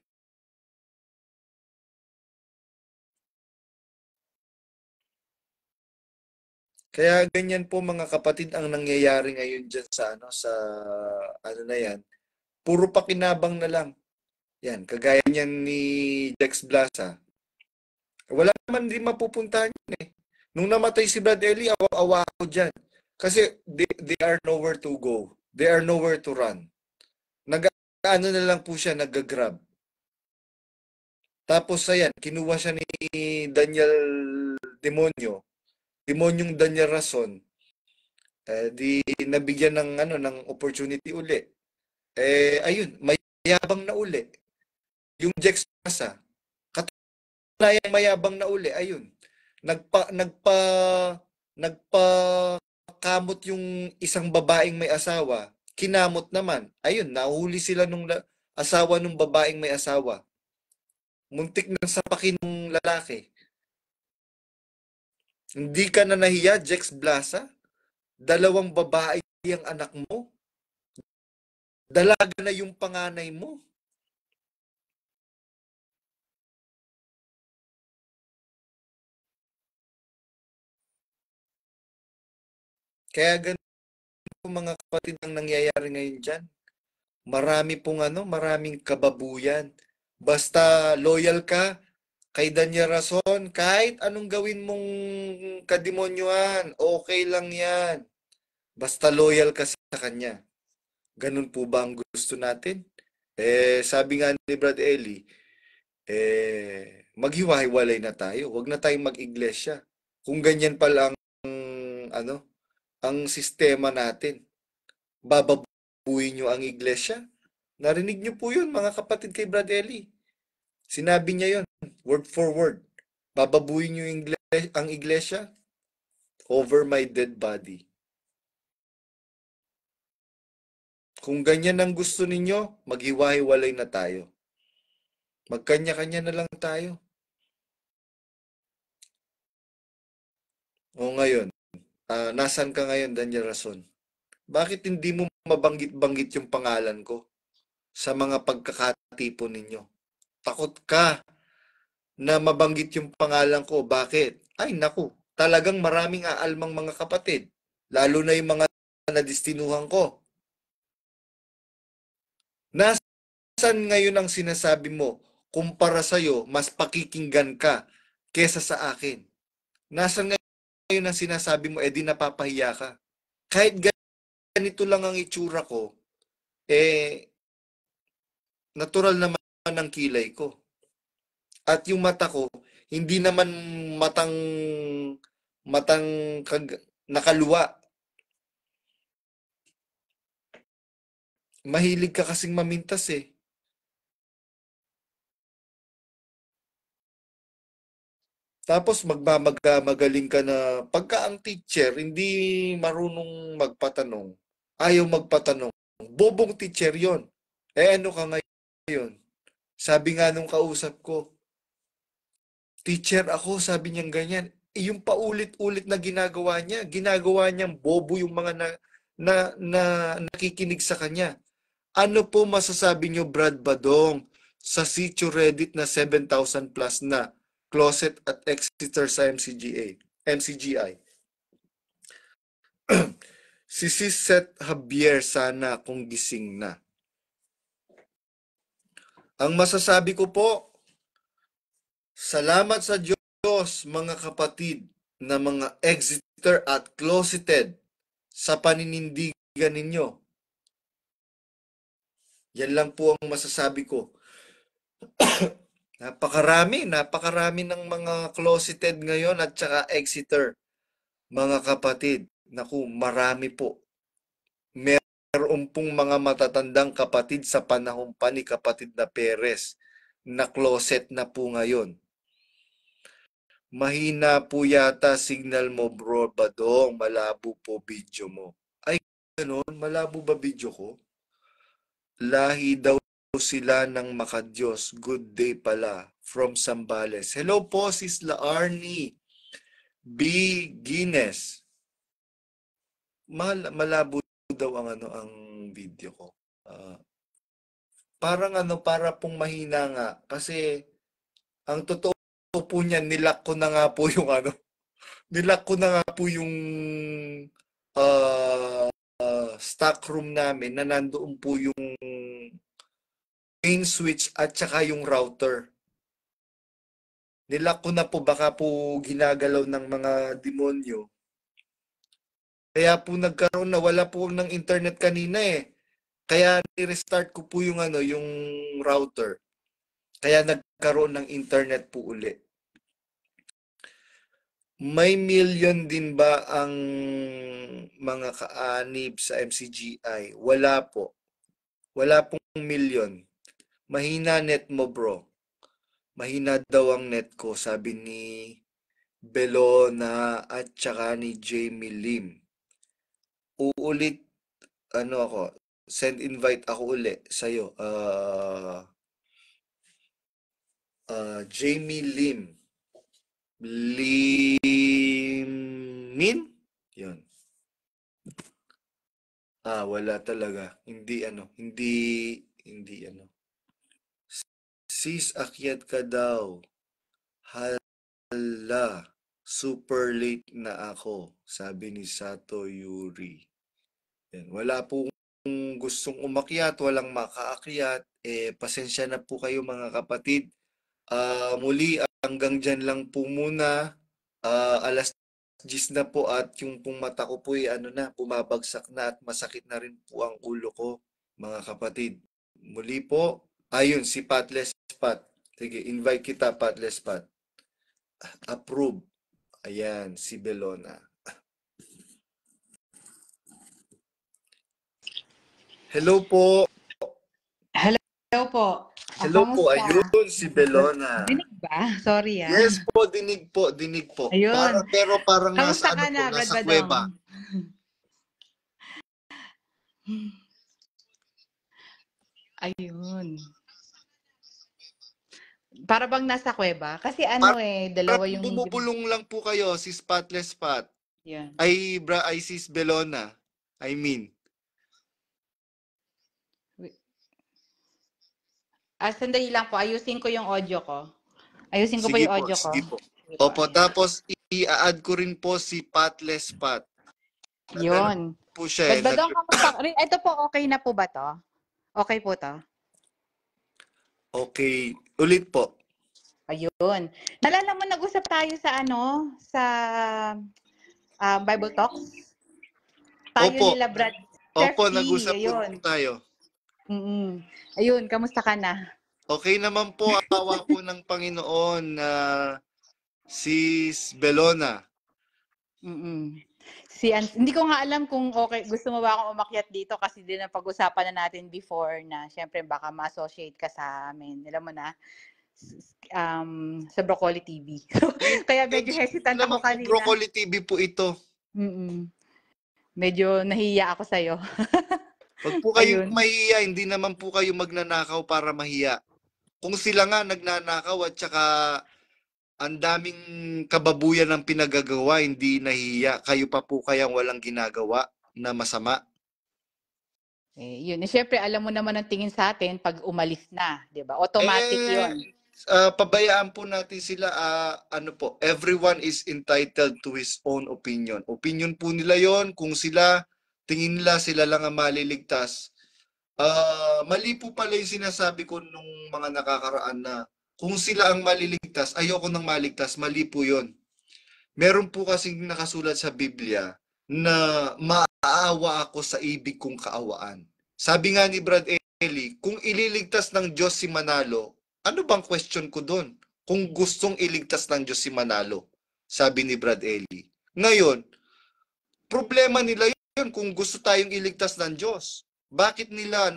kaya ganyan po mga kapatid ang nangyayari ngayon dyan sa ano na yan. Puro pakinabang na lang. Yan, kagaya niyan ni Dex Blaza. Wala naman din mapupuntahan yun eh. Nung namatay si Brad Ellie, awa ako dyan. Kasi they are nowhere to go. They are nowhere to run. Ano na lang po siya, nag-grab. Tapos ayan, kinuha siya ni Daniel Demonyong Daniel Rason. Di nabigyan ng opportunity uli. Ayun, mayabang na uli. Yung Jex Plaza, katunayang mayabang na uli, ayun. Nagpa kamot yung isang babaeng may asawa, kinamot naman. Ayun, nahuli sila nung asawa nung babaeng may asawa. Muntik nang sapakin ng lalaki. Hindi ka na nahiya, Jex Blaza? Dalawang babae ang anak mo? Dalaga na yung panganay mo? Kaya ganun po mga kapatid ang nangyayari ngayon dyan. Maraming kababuyan. Basta loyal ka kay Danya Rason, kahit anong gawin mong kademonyuhan, okay lang yan. Basta loyal ka sa kanya. Ganun po ba ang gusto natin? Sabi nga ni Brad Eli, maghiwa-hiwalay na tayo. Huwag na tayong mag-iglesia. Kung ganyan pala ano, ang sistema natin, bababuin nyo ang iglesia. Narinig nyo po yun, mga kapatid kay Brad Eli. Sinabi niya yon, word for word. Bababuin nyo ang iglesia over my dead body. Kung ganyan ang gusto ninyo, maghiwa-hiwalay na tayo. Magkanya-kanya na lang tayo. O ngayon, nasan ka ngayon, Daniel Rason? Bakit hindi mo mabanggit-banggit yung pangalan ko sa mga pagkakatipon ninyo? Takot ka na mabanggit yung pangalan ko. Bakit? Ay, naku, talagang maraming aalmang mga kapatid. Lalo na yung mga nadistinuhan ko. Nasan ngayon ang sinasabi mo, kumpara sa'yo, mas pakikinggan ka kesa sa akin? Nasan ngayon ang sinasabi mo, di napapahiya ka? Kahit ganito lang ang itsura ko, natural naman ang kilay ko. At yung mata ko, hindi naman matang matang nakaluwa. Mahilig ka kasing mamintas eh. Tapos magaling ka na pagka ang teacher hindi marunong magpatanong, ayaw magpatanong. Bobong teacher 'yon. Ano ka ngayon? Sabi nga nung kausap ko, teacher ako, sabi niyang ganyan. Yung paulit-ulit na ginagawa niyang bobo yung mga na nakikinig sa kanya. Ano po masasabi niyo, Brad Badong, sa sitio Reddit na 7,000 plus na closet at Exeter sa MCGI? Si Siset Javier sana kung gising na. Ang masasabi ko po, salamat sa Diyos mga kapatid na mga Exeter at closeted sa paninindigan ninyo. Yan lang po ang masasabi ko. Napakarami ng mga closeted ngayon at saka Exeter, mga kapatid. Naku, marami po. Meron pong mga matatandang kapatid sa panahon pa ni kapatid na Perez na closet na po ngayon. Mahina po yata signal mo, bro Badong. Malabo po video mo. Ay, ganun? Malabo ba video ko? Lahi daw sila ng makadiyos. Good day pala. From Zambales. Hello po, Sis Laarni. B. Guinness. Malabo daw ang video ko. Para pong mahina nga. Kasi, ang totoo po niyan, nilak ko na nga po yung nilak ko na nga po yung uh, stock room namin na nandoon po yung main switch at saka yung router. Nilak ko na po, baka po ginagalaw ng mga demonyo. Kaya po nagkaroon na wala po ng internet kanina eh. Kaya ni-restart ko po yung router. Kaya nagkaroon ng internet po uli. May million din ba ang mga kaanib sa MCGI? Wala po. Wala pong milyon. Mahina net mo, bro. Mahina daw ang net ko, sabi ni Belona at saka ni Jamie Lim. Uulit, ako, send invite ako uli sa'yo. Jamie Lim. Limin? Yun. Wala talaga. Hindi. Sis, akyat ka daw. Hala, super late na ako, sabi ni Sato Yuri. Yan. Wala pong gustong umakyat, walang makaakyat. Pasensya na po kayo mga kapatid. Muli, hanggang dyan lang po muna. Alas 10 na po at yung pong mata ko po bumabagsak na at masakit na rin po ang ulo ko, mga kapatid. Muli po, ayun, si Patless Pat. Sige, invite kita, Patless Pat. Approve. Ayan, si Belona. Hello po. Hello po. Hello po, ayun, si Belona. Dinig ba? Sorry Yes po, dinig po. Ayun. Pero parang Kamusta nasa ka na, Brad nasa Badong? kuweba. Ayun. Para bang nasa kuweba? Kasi dalawa yung bumubulong lang po kayo, si Spotless Spot. Yan. Ay sis Belona. I mean. Sandali lang po. Ayusin ko yung audio ko. Ayusin ko Sige po yung audio ko. Sige po. Opo, tapos i-add ko rin po si Spotless Spot. Yun. Po siya. Badong, kamusta? Ito po, okay na po ba to? Okay po to? Okay. Ulit po. Ayun. Nalala mo, nag-usap tayo sa Bible Talks? Tayo Opo. nila, Brad. Opo, nag-usap po tayo. Ayun, kamusta ka na? Okay naman po, awa po ng Panginoon na Sis Belona. Hindi ko nga alam kung okay, gusto mo ba akong umakyat dito kasi din ang pag-usapan na natin before na syempre baka ma-associate ka sa amin. Alam mo na, sa Broccoli TV. Kaya medyo hesitant ako kanina. Broccoli TV po ito. Medyo nahiya ako sa'yo. Wag po kayong mahiya, hindi naman po kayo magnanakaw para mahiya. Kung sila nga nagnanakaw at saka ang daming kababuyan ng pinagagawa, hindi nahiya. Kayo pa po kayang walang ginagawa na masama. Yun. Siyempre, alam mo naman ang tingin sa atin pag umalis na, di ba? Automatic yun. Pabayaan po natin sila, everyone is entitled to his own opinion. Opinion po nila yon. Kung tingin nila sila lang ang maliligtas. Mali po pala yung sinasabi ko nung mga nakakaraan na kung sila ang maliligtas, ayoko nang maligtas, mali po yun. Meron po kasing nakasulat sa Biblia na maaawa ako sa ibig kong kaawaan. Sabi nga ni Brad Eli, kung ililigtas ng Diyos si Manalo, ano bang question ko doon? Kung gustong iligtas ng Diyos si Manalo, sabi ni Brad Eli. Ngayon, problema nila yun kung gusto tayong iligtas ng Diyos. Bakit nila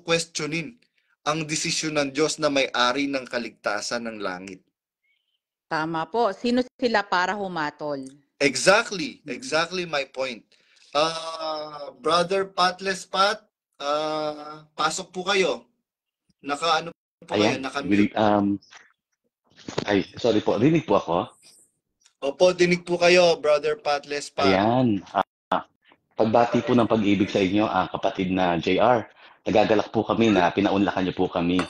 questionin ang desisyon ng Diyos na may-ari ng kaligtasan ng langit? Tama po. Sino sila para humatol? Exactly my point. Brother Patless Pat, pasok po kayo. Naka-ano po kayo? Naka-mute. Sorry po. Rinig po ako? Opo, dinig po kayo, Brother Patless Pat. Ayan. Pagbati po ng pag-ibig sa inyo, kapatid na JR. Nagagalak po kami na pinaunlakan niyo po kami.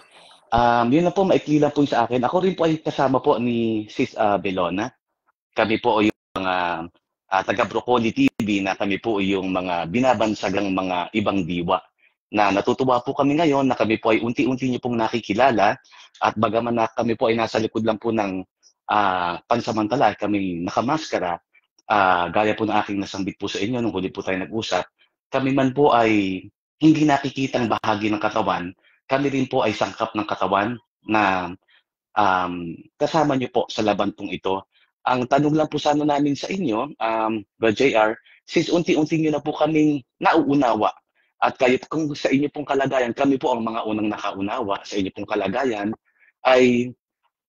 Yun na po, maikli lang po sa akin. Ako rin po ay kasama po ni Sis Belona. Kami po yung mga taga-Broccoli TV na kami po yung mga binabansagang mga ibang diwa. Na natutuwa po kami ngayon na kami po ay unti-unti niyo pong nakikilala at bagaman na kami po ay nasa likod lang po ng pansamantala, kami nakamaskara, gaya po ng aking nasambit po sa inyo nung huli po tayo nag-usap, kami man po ay hindi nakikitang bahagi ng katawan, kami rin po ay sangkap ng katawan na kasama niyo po sa laban pong ito. Ang tanong lang po sana namin sa inyo, JR, since unti-unti niyo na po kaming nauunawa At kayo, kung sa inyo pong kalagayan, kami po ang mga unang nakaunawa sa inyo pong kalagayan, ay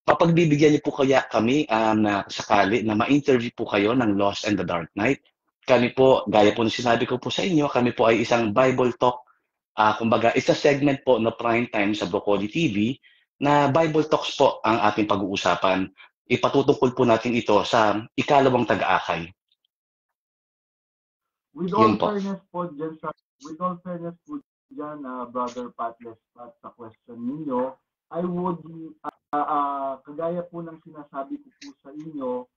mapagbibigyan niyo po kaya kami na sakali na ma-interview po kayo ng Lost and the Dark Knight. Kami po, gaya po ng sinabi ko po sa inyo, kami po ay isang Bible Talk. Kumbaga, isa segment po na prime time sa Broccoli TV na Bible Talks po ang ating pag-uusapan. Ipatutungkol po natin ito sa ikalawang taga-akay. With Yun all po. fairness po dyan, Brother Patles, at sa question ninyo, I would, kagaya po ng sinasabi ko po sa inyo,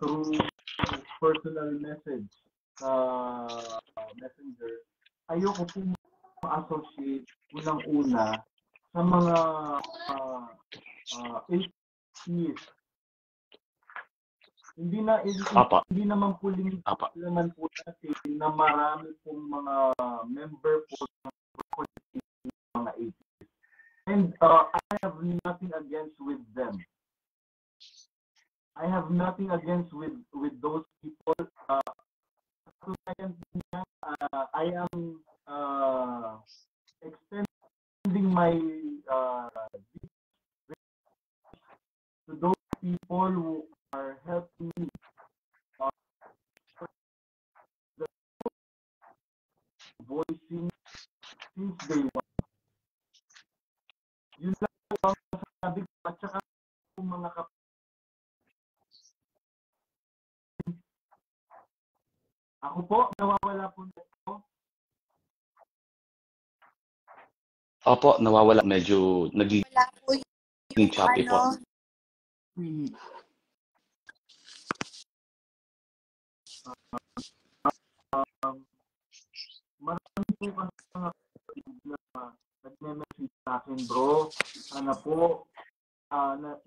through personal message sa messenger, ayoko po ma-associate unang-una sa mga atheist. Hindi naman po naman po natin na marami pong mga member po ng mga atheist. And I have nothing against with them. I have nothing against with those people. I am extending my to those people who are helping me voicing since day one. Yun lang po ang sabi ko, at saka mga ako po, nawawala po nito. Opo, nawawala. Medyo naging Wala po yung choppy po. Marami po kasi na nagme-message sa akin, bro. Sana po,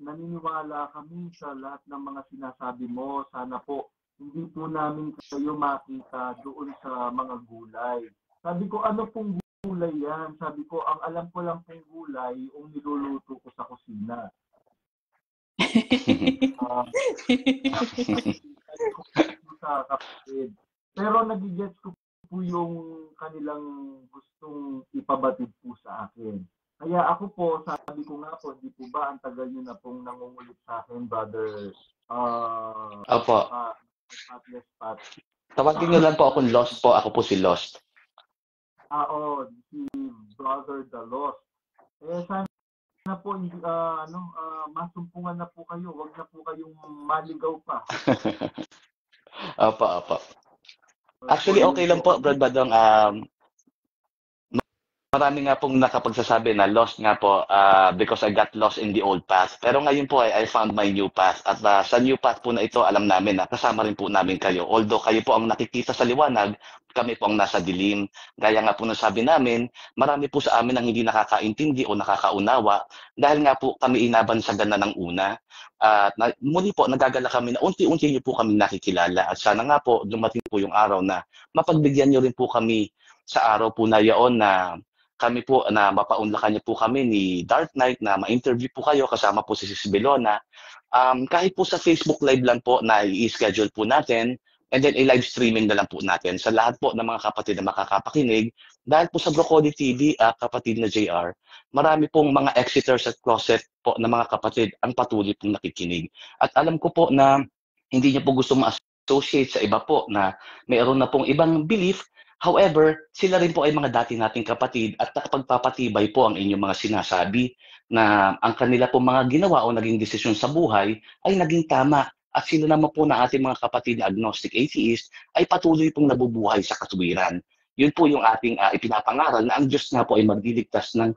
naniniwala kami sa lahat ng mga sinasabi mo. Sana po, hindi po namin kayo makita doon sa mga gulay. Sabi ko, ano pong gulay yan? Sabi ko, ang alam ko lang pong gulay yung niluluto ko sa kusina. Sa kapatid. Pero nagigets ko po yung kanilang gustong ipabatid po sa akin. Kaya ako po, sabi ko nga po, di po ba ang tagal nyo na pong nangungulit sa akin, brother? Opo. Patles Pat. Tawagin nyo lang po akong Lost po. Ako po si Lost. Si Brother the Lost. Sana po, masumpungan na po kayo. Huwag na po kayong maligaw pa. Opo. Actually, okay lang po, Brad Badong. Marami nga pong nakapagsasabi na lost nga po because I got lost in the old path. Pero ngayon po I found my new path. At sa new path po na ito, alam namin na kasama rin po namin kayo. Although kayo po ang nakikita sa liwanag, kami po ang nasa dilim. Gaya nga po ng sabi namin, marami po sa amin ang hindi nakakaintindi o nakakaunawa dahil nga po kami inabansagan na ng una. At muli po, nagagala kami na unti-unti niyo po kami nakikilala. At sana nga po, dumating po yung araw na mapagbigyan niyo rin po kami sa araw po na yaon na kami po na mapaunlakan niyo po kami ni Dark Knight na ma-interview po kayo kasama po si Sis Belona. Kahit po sa Facebook Live lang po na i-schedule po natin and then i-live streaming na lang po natin sa lahat po ng mga kapatid na makakapakinig. Dahil po sa Broccoli TV, kapatid na JR, marami pong mga exiters at closet po na mga kapatid ang patuloy pong nakikinig. At alam ko po na hindi niyo po gusto ma-associate sa iba po na mayroon na pong ibang belief. However, sila rin po ay mga dati nating kapatid at nakapagpapatibay po ang inyong mga sinasabi na ang kanila po mga ginawa o naging desisyon sa buhay ay naging tama. At sila naman po na ating mga kapatid na agnostic atheist ay patuloy pong nabubuhay sa katuwiran. Yun po yung ating ipinapangaral na ang Diyos nga po ay magdiligtas ng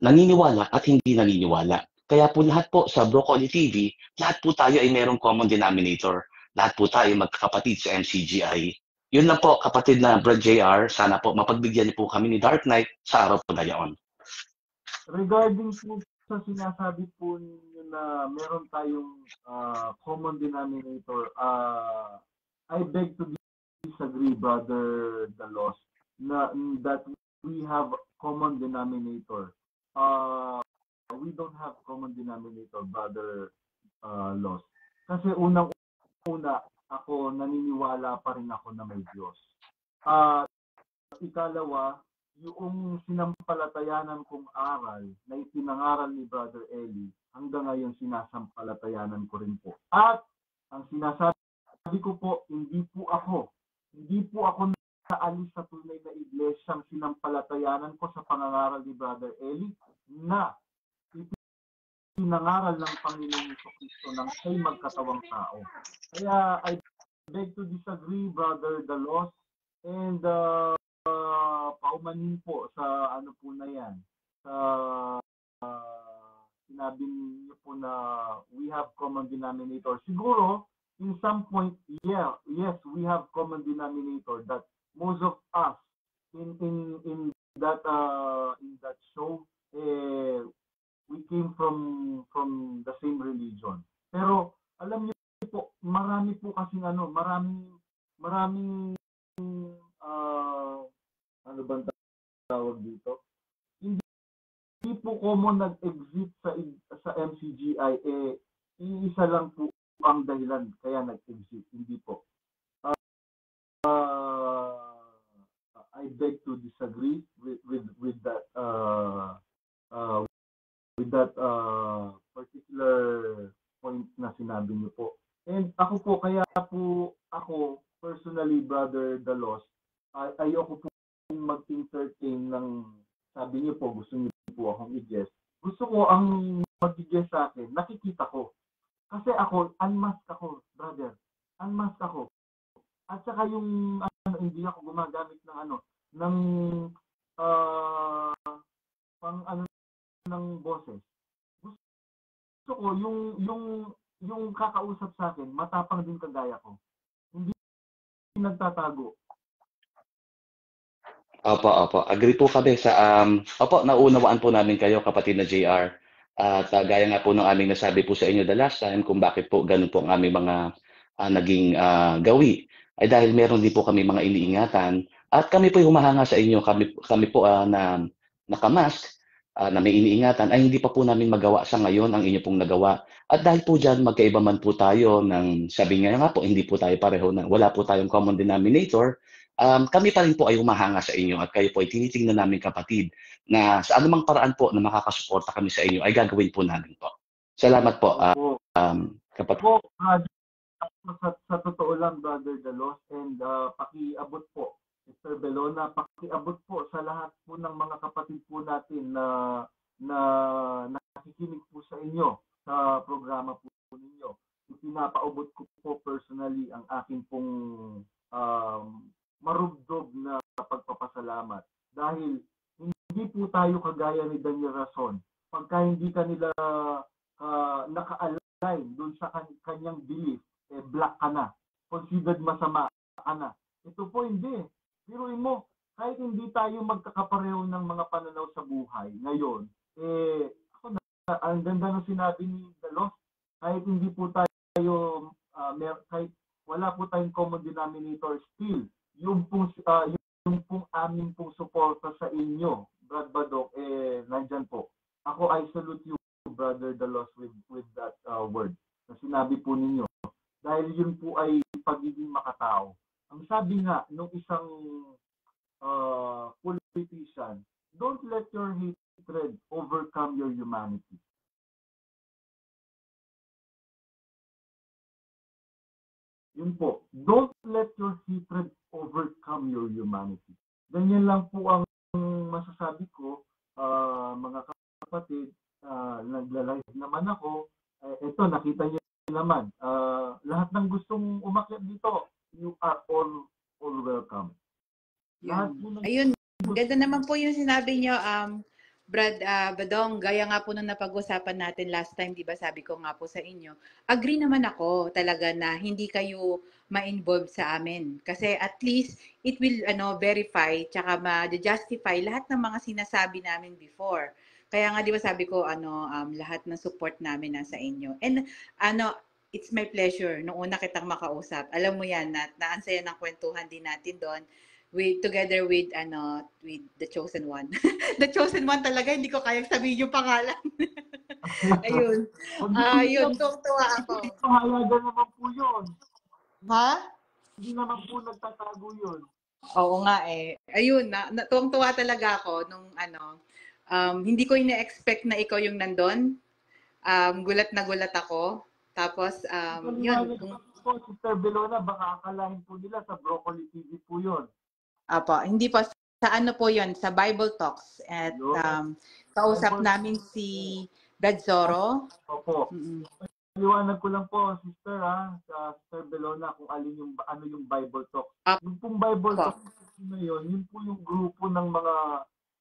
naniniwala at hindi naniniwala. Kaya po lahat po sa Broccoli TV, lahat po tayo ay mayroong common denominator. Lahat po tayo magkakapatid sa MCGI. Yun lang po, kapatid na Brad JR. Sana po mapagbigyan niyo po kami ni Dark Knight sa araw po na yaon. Regarding po sa sinasabi po ninyo na meron tayong common denominator, I beg to disagree, Brother The Lost, that we have common denominator. We don't have common denominator, Brother Lost. Kasi unang-una, ako naniniwala pa rin ako na may Diyos. Ikalawa, yung sinampalatayanan kong aral na ipinangaral ni Brother Eli, hanggang ngayon sinasampalatayanan ko rin po. At ang sinasabi ko po, hindi po ako naalis sa tunay na iglesyang sinampalatayanan ko sa pangangaral ni Brother Eli na ipinangaral ng Panginoong Jesucristo ng siya'y magkatawang tao. Kaya I beg to disagree, Brother Dalos, and paumanin po sa ano po na yan, sa sinabi niyo po na we have common denominator. Siguro, in some point, yes, we have common denominator that most of us in that show, we came from the same religion. Pero alam niyo po, marami po kasing maraming ano bang tawag dito? Hindi po common nag-exit sa MCGI, iisa lang po ang dahilan kaya nag-exit, hindi po. I beg to disagree with that particular point na sinabi niyo po. And ako personally, Brother Dalos, ayoko po mag-entertain ng, sabi niyo po, gusto niyo po akong i-guess. Gusto ko ang mag-guess sa akin, nakikita ko. Kasi ako, unmask ako, brother. Unmask ako. At saka yung, hindi ako gumagamit ng ng boses. Gusto ko, yung kakausap sa akin, matapang din kagaya ko. Hindi nagtatago. Opo. Agree po kami sa naunawaan po namin kayo, kapatid na JR. At gaya nga po ng aming nasabi po sa inyo the last time kung bakit po ganun po ang aming mga naging gawi ay dahil meron din po kami mga iniingatan at kami po humahanga sa inyo, kami po na nakamask, na may iniingatan ay hindi pa po namin magawa sa ngayon ang inyo pong nagawa. At dahil po dyan, magkaiba man po tayo ng, sabi nga po, hindi po tayo pareho, wala po tayong common denominator, kami pa rin po ay humahanga sa inyo at kayo po ay tinitingnan namin, kapatid, na sa anumang paraan po na makakasuporta kami sa inyo ay gagawin po namin po. Salamat po, kapatid. Po, sa totoo lang, Brother Dalos, and pakiabot po, Mr. Belona, pakiabot po sa lahat po ng mga kapatid po natin na nakikinig po sa inyo sa programa po ninyo. Ipinapaabot ko po personally ang aking pong marugdog na pagpapasalamat. Dahil hindi po tayo kagaya ni Daniel Rason. Pagka hindi ka nila naka-align doon sa kanyang belief, black ka na. Considered masama ka na. Ito po hindi. Biruin mo, kahit hindi tayo magkakapareho ng mga pananaw sa buhay ngayon, ang ganda ng sinabi ni Dalos, kahit hindi po tayo, kahit wala po tayong common denominator, still, yung pong aming pong suporta sa inyo, Brad Badok, nandyan po. Ako, I salute you, Brother Dalos, with that word na sinabi po ninyo. Dahil yun po ay pagiging makatao. Ang sabi nga nung isang politician, don't let your hatred overcome your humanity. Yun po, don't let your hatred overcome your humanity. Ganyan lang po ang masasabi ko, mga kapatid, nagla-live naman ako. Ito, nakita niyo naman, lahat ng gustong umakyat dito, you are all welcome. Ayun, ganda naman po yung sinabi nyo, Brad Badong, gaya nga po nung napag-usapan natin last time, di ba sabi ko nga po sa inyo, agree naman ako talaga na hindi kayo ma-involve sa amin. Kasi at least it will verify tsaka ma-justify lahat ng mga sinasabi namin before. Kaya nga di ba sabi ko lahat ng support namin nasa inyo. And it's my pleasure nung una kitang makausap. Alam mo yan, ang saya ng kwentuhan din natin doon. Together with the Chosen One. The Chosen One talaga, hindi ko kayang sabihin yung pangalan. Ayun. Ayun, tuwa ako. Mahalaga naman po yun. Ha? Hindi naman po nagtatago yun. Oo nga eh. Ayun, tuwang-tuwa talaga ako nung hindi ko ina-expect na ikaw yung nandun. Gulat na gulat ako. Tapos, yun. Paliwanag po, Sister Belona, baka akalain po nila sa Broccoli TV po yun. Apo, hindi po. Sa ano po yun? Sa Bible Talks. At kausap namin si Brad Zoro. Opo. Mm-mm. Paliwanag ko lang po, Sister, sa Sister Belona, kung ano yung Bible Talk. Yung pong Bible Talk na yun po yung grupo ng mga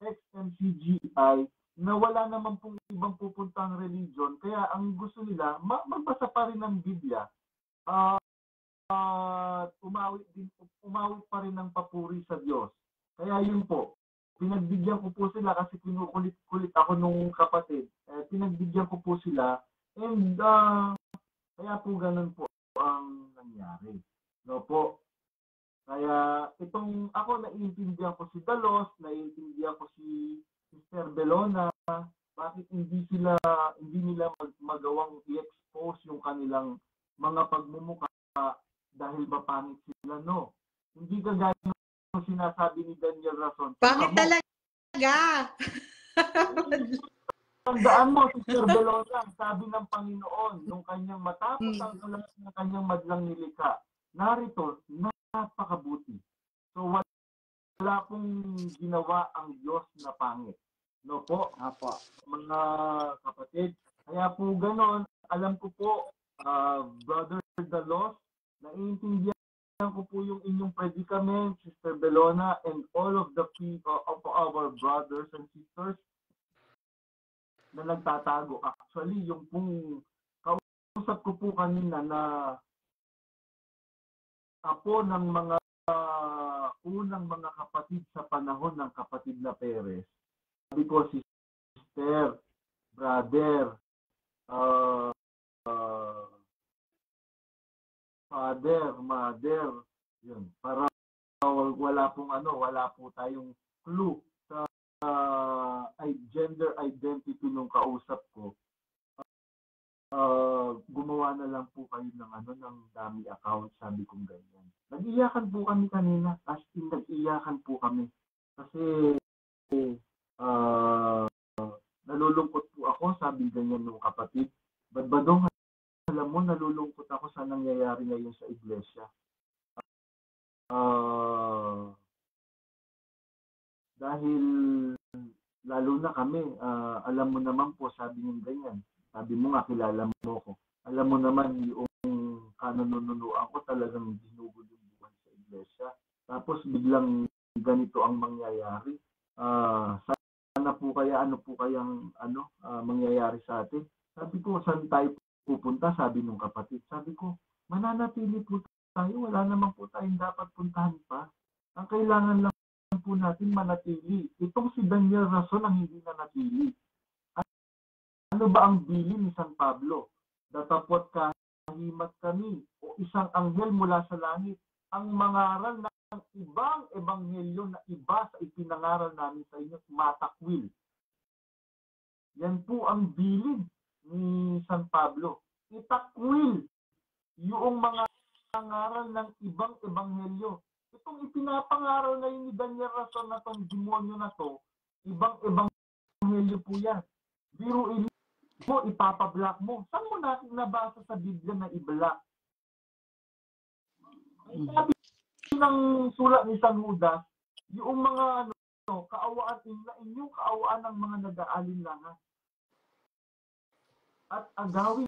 ex-MCGI na wala naman pong ibang pupuntang religion. Kaya ang gusto nila, magbasa pa rin ng Biblia. Umawi pa rin ng papuri sa Diyos. Kaya yun po, pinagbigyan ko po sila kasi kinukulit-kulit ako nung kapatid. Pinagbigyan ko po sila and kaya po ganun po ang nangyari. No po. Kaya itong ako naiintindihan ko si Dalos, naiintindihan ko si Sister Belona, bakit hindi nila magawang i-expose yung kanilang mga pagmumukha dahil mapangit sila, no? Hindi kagaya ng sinasabi ni Daniel Rason. Pangit talaga! Tandaan mo, Sister Belona, sabi ng Panginoon, nung kanyang matapos ang kalat ng kanyang madlang nilikha, narito, napakabuti. So, wala pong ginawa ang Diyos na pangit. No po? Apo. Mga kapatid. Kaya po ganon, alam ko po, Brother Dalos, naiintindihan ko po yung inyong predicament, Sister Belona, and all of the people of our brothers and sisters na nagtatago. Actually, yung pong kausap ko po kanina na apo ng mga unang mga kapatid sa panahon ng kapatid na Perez. Sabi ko, sister, brother, father, mother, yun. Para wala po tayong clue sa gender identity nung kausap ko. Gumawa na lang po kayo ng dami account, sabi kong ganyan. Nag-iyakan po kami kanina, as in nag-iyakan po kami. Kasi nalulungkot po ako, sabi ganyan ng kapatid. Badong, alam mo, nalulungkot ako sa nangyayari ngayon sa iglesia. Dahil lalo na kami, alam mo naman po, sabi ng ganyan. Sabi mo nga, kilala mo ko. Alam mo naman, yung kanununuan ko talagang ginugol yung buwan sa iglesia. Tapos biglang ganito ang mangyayari. Sana po kaya, mangyayari sa atin. Sabi ko, saan tayo pupunta? Sabi ng kapatid. Sabi ko, mananatili po tayo. Wala naman po tayong dapat puntahan pa. Ang kailangan lang po natin manatili. Itong si Daniel Rason ang hindi nanatili. Ano ba ang bilin ni San Pablo? Datapot kahimat kami o isang anghel mula sa langit ang mangaral ng ibang ebanghelyo na iba sa ipinangaral namin sa inyo, matakwil. Yan po ang bilin ni San Pablo. Itakwil yung mga pangaral ng ibang ebanghelyo. Itong ipinapangaral na yun ni Daniel Rason na itong demonyo na to, ibang ebanghelyo po yan. Biruin mo, ipapablock mo. Saan mo natin nabasa sa Biblia na i-block? Sabi ng sulat ni San Judas, yung mga kaawaan, inyong kaawaan ng mga nag-aalinlangan. At agawin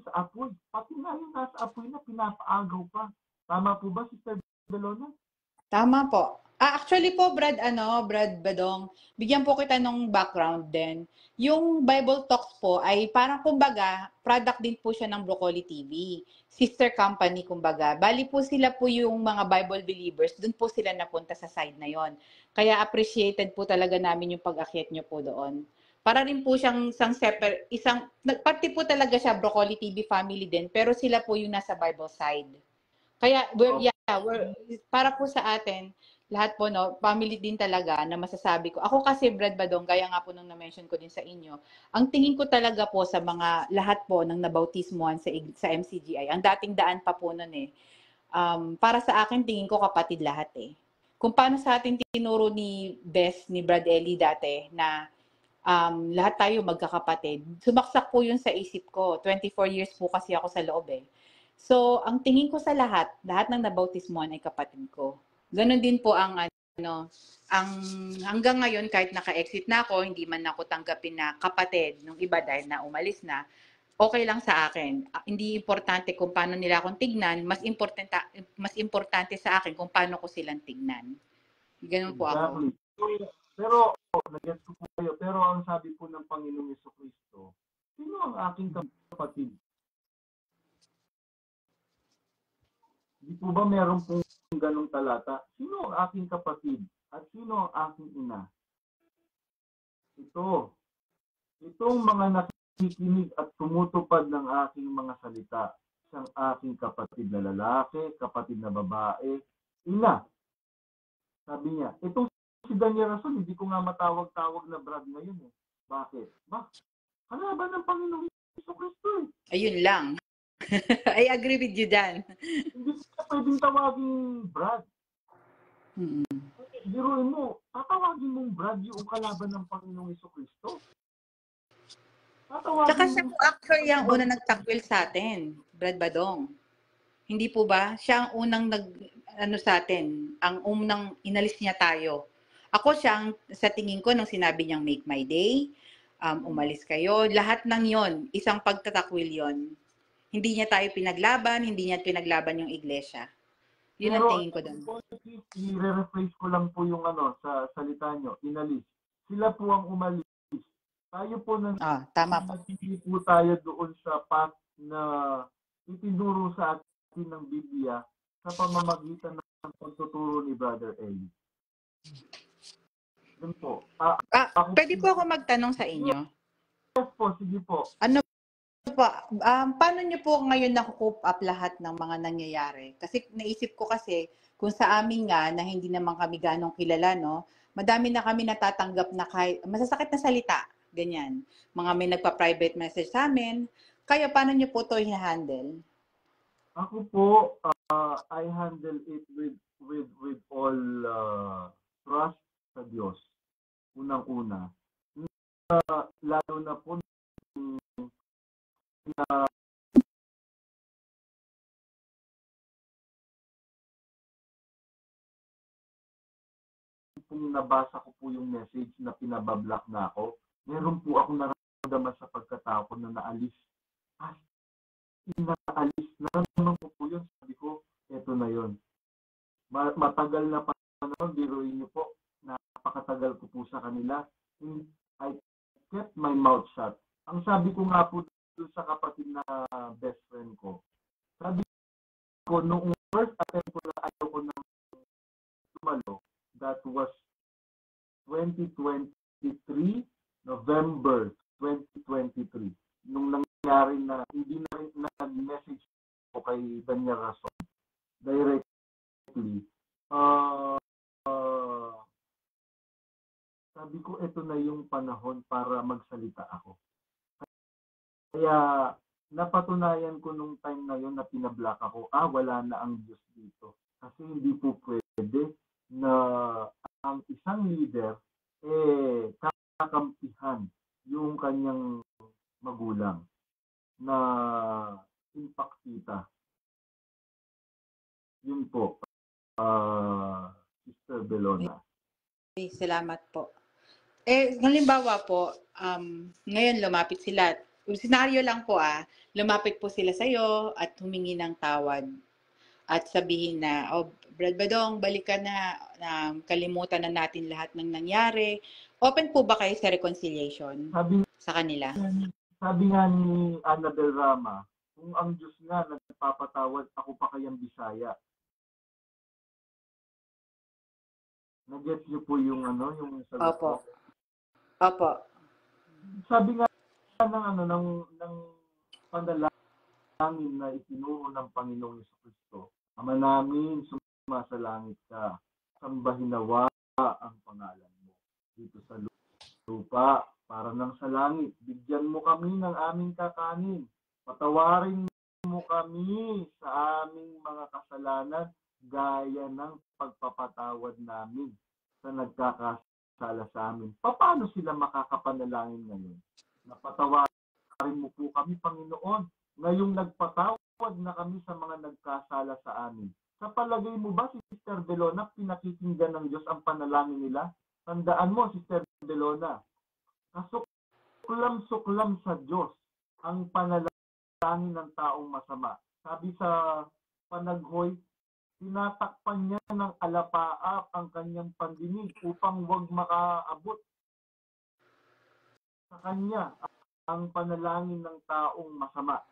sa apoy. Pati nga yung nasa apoy na pinapaagaw pa. Tama po ba, Sister Belona? Tama po. Actually po, Brad Badong, bigyan po kita ng background din. Yung Bible Talks po ay parang kumbaga, product din po siya ng Broccoli TV. Sister company kumbaga. Bali po sila po yung mga Bible believers. Doon po sila napunta sa side na yon. Kaya appreciated po talaga namin yung pag-akyat nyo po doon. Para rin po siyang parte po talaga siya Broccoli TV family din, pero sila po yung nasa Bible side. Kaya, para po sa atin, lahat po, family din talaga na masasabi ko. Ako kasi, Brad Badong, gaya nga po nung na-mention ko din sa inyo, ang tingin ko talaga po sa mga lahat po ng nabautismuhan sa MCGI, ang dating daan pa po nun para sa akin, tingin ko kapatid lahat eh. kung paano sa atin tinuro ni Bess, ni Brad Ellie dati na lahat tayo magkakapatid. Sumaksak po yun sa isip ko. 24 years po kasi ako sa loob eh. So, ang tingin ko sa lahat ng nabautismohan ay kapatid ko. Ganon din po ang hanggang ngayon kahit naka-exit na ako, hindi man ako tanggapin na kapatid nung iba dahil na umalis na, okay lang sa akin. Hindi importante kung paano nila akong tignan, mas importante sa akin kung paano ko silang tignan. Ganun po ako. Exactly. Pero, nag-gets ko po kayo, pero ang sabi po ng Panginoong Jesucristo, sino ang aking kapatid? Di po ba meron pong ganong talata? Sino ang aking kapatid? At sino ang aking ina? Itong mga nakikinig at tumutupad ng aking mga salita, siyang aking kapatid na lalaki, kapatid na babae, ina. Sabi niya, itong si Daniel Rason, hindi ko nga matawag-tawag na Brad ngayon eh. Bakit? Kalaban ng Panginoong Jesucristo eh. Ayun lang. I agree with you, Dan. Hindi ka pwedeng tawagin Brad. Biruin mo, tatawagin mong Brad yung kalaban ng Panginoong Jesucristo. Tsaka siya po actually ang unang nagtakwil sa atin, Brad Badong. Hindi po ba? Siya ang unang sa atin, ang unang inalis niya tayo. Ako siya, sa tingin ko, nung sinabi niyang make my day, umalis kayo, lahat ng yon, isang pagtatakwil yon. Hindi niya tayo pinaglaban, hindi niya pinaglaban yung iglesia. Yun ang tingin ko doon. I-rephrase ko lang po yung sa salita nyo, inalis. Sila po ang umalis. Tayo po tama po. Hindi po tayo doon sa path na itinuro sa atin ng Biblia sa pamamagitan ng pagtuturo ni Brother Ellie. Yun po. Pwede po ako magtanong sa inyo? Yes po, sige po. Ano po, paano niyo po ngayon nakukup up lahat ng mga nangyayari? Kasi naisip ko kasi, kung sa amin nga, na hindi naman kami ganong kilala, no? Madami na kami natatanggap na kahit masasakit na salita, ganyan. Mga may nagpa-private message sa amin. Kaya paano niyo po ito i-handle? Ako po, I handle it with all trust sa Diyos. Unang-una. Lalo na po kung nabasa ko po yung message na pinabablock na ako, meron po akong nararamdaman sa pagkatao ko na naalis. Nararamdaman ko po yun. Sabi ko, eto na yun. Matagal na pa naman, biruin niyo po, napakatagal ko po sa kanila. I kept my mouth shut. Ang sabi ko nga po doon sa kapatid na best friend ko, sabi ko, noong first attempt ko na ayaw ko nang tumalo, that was 2023, November 2023. Nung nangyari na, hindi na rin nag-message ko kay Daniel Rason directly. Sabi ko, ito na yung panahon para magsalita ako. Kaya, napatunayan ko nung time na yun na pinablock ako, wala na ang Diyos dito. Kasi hindi po pwede na ang isang leader kakampihan yung kanyang magulang na impactita. Yun po, Sister Belona. Okay, salamat po. Halimbawa po, ngayon lumapit sila. Senaryo lang po lumapit po sila sa'yo at humingi ng tawad. At sabihin na, Brad Badong, balik ka na, kalimutan na natin lahat ng nangyari. Open po ba kayo sa reconciliation sa kanila? Sabi nga ni Annabel Rama, kung ang Diyos nga nagpapatawad, ako pa kayang Bisaya. Nag-get niyo po yung yung sagot ko? Opo. Sabi nga ng panalangin na itinuro ng Panginoong Jesucristo, Ama namin, sumasalangit ka, sambahin nawa ang pangalan mo dito sa lupa para nang sa langit. Bigyan mo kami ng aming kakanin. Patawarin mo kami sa aming mga kasalanan gaya ng pagpapatawad namin sa nagkakasala sa amin. Paano sila makakapanalangin ngayon? Napatawarin mo po kami, Panginoon, ngayong nagpatawad na kami sa mga nagkasala sa amin. Sa palagay mo ba, Sister Belona, pinakikinggan ng Diyos ang panalangin nila? Tandaan mo, Sister Belona, kasuklam-suklam sa Diyos ang panalangin ng taong masama. Sabi sa panaghoy, tinatakpan niya ng alapaap ang kanyang pandinig upang huwag makaabot sa kanya ang panalangin ng taong masama.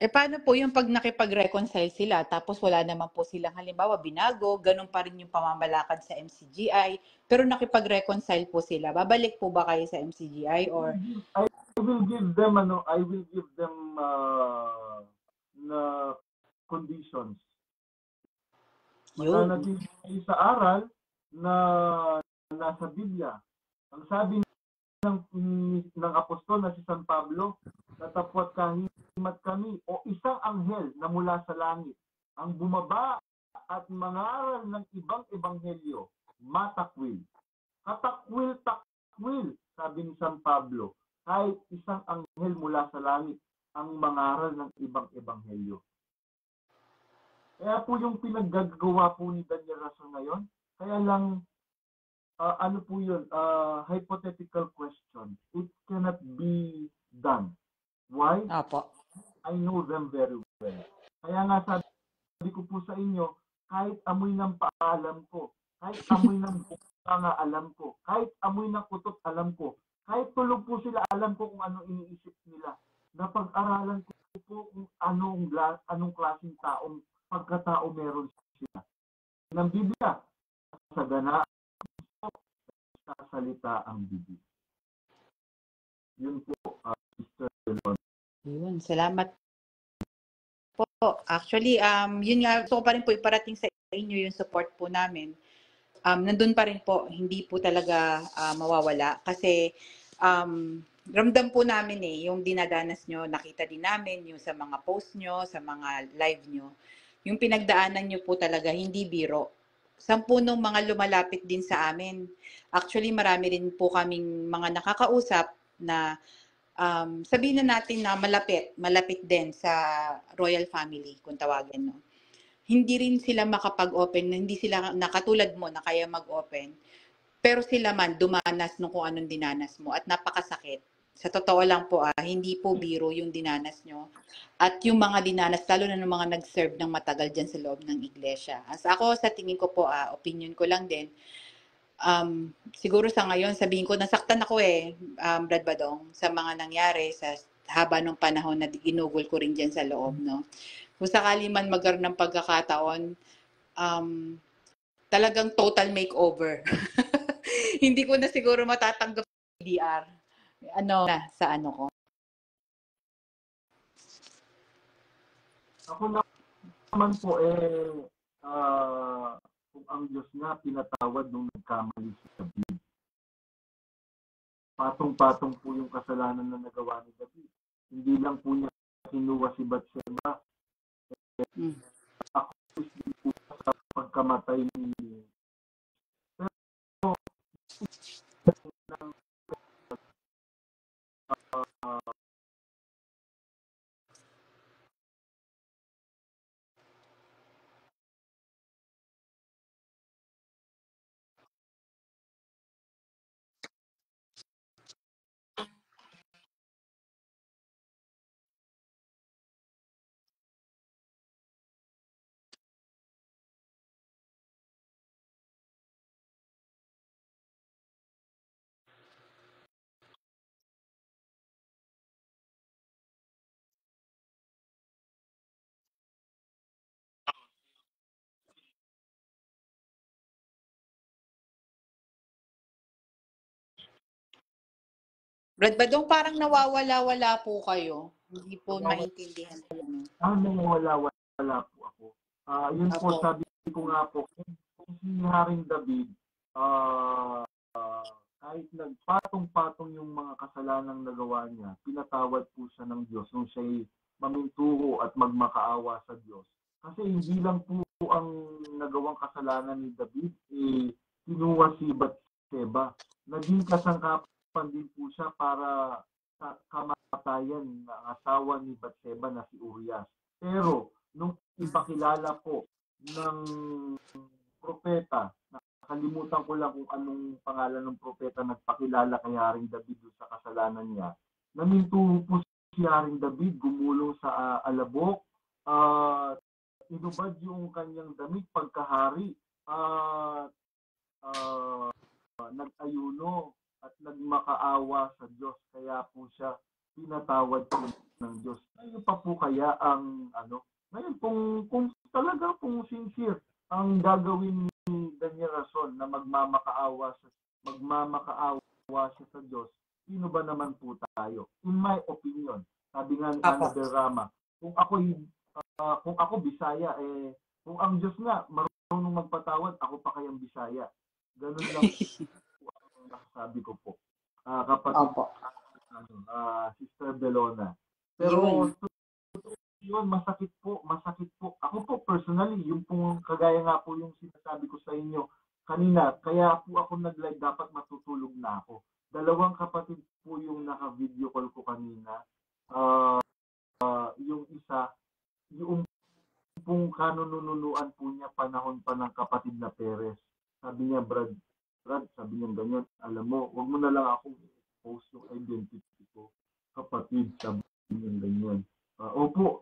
Paano po yung pag nakipag-reconcile sila, tapos wala naman po silang halimbawa binago, ganun pa rin yung pamamalakad sa MCGI, pero nakipag-reconcile po sila. Babalik po ba kayo sa MCGI or I will give them na conditions. yun? Mananatili sa aral na nasa Biblia. Ang sabi ng apostol na si San Pablo, natapwat kahimat kami o isang anghel na mula sa langit ang bumaba at mangaral ng ibang ebanghelyo, matakwil. Katakwil, sabi ni San Pablo, kahit isang anghel mula sa langit ang mangaral ng ibang ebanghelyo. Kaya po yung pinaggagawa po ni Daniel Rason ngayon, kaya lang ano po yun, hypothetical question. It cannot be done. Why? Apo. I know them very well. Kaya nga sabi ko po sa inyo, kahit amoy ng paalam ko, kahit amoy ng buka nga alam ko, kahit amoy ng kutot alam ko, kahit tulog po sila, alam ko kung ano iniisip nila. Napag-aralan ko po kung anong klaseng taong pagkatao meron sila. Ng Biblia, sa ganaan, salita ang Biblia. Yun po, Sister Belon. Yun, salamat po. Actually, yun nga, gusto ko pa rin po iparating sa inyo yung support po namin. Nandun pa rin po, hindi po talaga mawawala. Kasi ramdam po namin yung dinadanas nyo, nakita din namin yung sa mga post nyo, sa mga live nyo. Yung pinagdaanan nyo po talaga, hindi biro. 10 nung mga lumalapit din sa amin. Actually, marami rin po kaming mga nakakausap na sabihin na natin na malapit din sa royal family, kung tawagin, no. Hindi rin sila makapag-open, hindi sila nakatulad mo na kaya mag-open. Pero sila man dumanas nung kung anong dinanas mo at napakasakit. Sa totoo lang po, hindi po biro yung dinanas nyo. At yung mga dinanas, lalo na ng mga nag-serve ng matagal dyan sa loob ng iglesia. As ako, sa tingin ko po, opinion ko lang din, siguro sa ngayon, sabihin ko, nasaktan ako Brad Badong, sa mga nangyari sa haba ng panahon na ginugol ko rin dyan sa loob, no? Kung sakali man magkaroon ng pagkakataon, talagang total makeover. Hindi ko na siguro matatanggap DR. Sa ano ko. Ako naman po, kung ang Diyos nga pinatawad nung nagkamali si David. Patong-patong po yung kasalanan na nagawa ni David. Hindi lang po niya kinuha si Bathsheba. Ako din po sa pagkamatay ni Brad Badong, parang nawawala-wala po kayo. Hindi po maintindihan. Wala po ako. Yun po, Opo. sabi ko nga po, kung si Haring David, kahit nagpatong-patong yung mga kasalanang nagawa niya, pinatawad po siya ng Diyos nung siya'y maminturo at magmakaawa sa Diyos. Kasi hindi lang po ang nagawang kasalanan ni David, kinuha si Batseba. Naging kasangkapan din po siya para sa kamatayan ng asawa ni Batseba na si Urias. Pero nung ipakilala po ng propeta, nakalimutan ko lang kung anong pangalan ng propeta nagpakilala kay Haring David sa kasalanan niya, naminto po si Haring David, gumulong sa alabok, inubad yung kanyang damit pagkahari, nag-ayuno at nagmakaawa sa Diyos, kaya po siya pinatawad po ng Diyos. Ngayon pa po kaya ang ngayon kung talaga pong sincere ang gagawin ni Daniel Rason na magmamakaawa siya sa Diyos, sino ba naman po tayo? In my opinion, sabi nga ni Ana Berrama, kung ako Bisaya, kung ang Diyos nga marunong magpatawad, ako pa kayang Bisaya. Ganun lang po ang nasasabi ko po. Kapatid, Sister Belona. Pero yun, masakit po. Ako po personally, yung pong kagaya nga po yung sinasabi ko sa inyo kanina, kaya po ako nag-live, dapat matutulog na ako. Dalawang kapatid po yung naka-video call ko kanina. Yung isa, yung pong kanununuan po niya panahon pa ng kapatid na Perez. Sabi niya, Brad, sabi niya ganyan, alam mo, wag mo na lang akong post yung identity ko. Kapatid, sabi niya ganyan. Opo,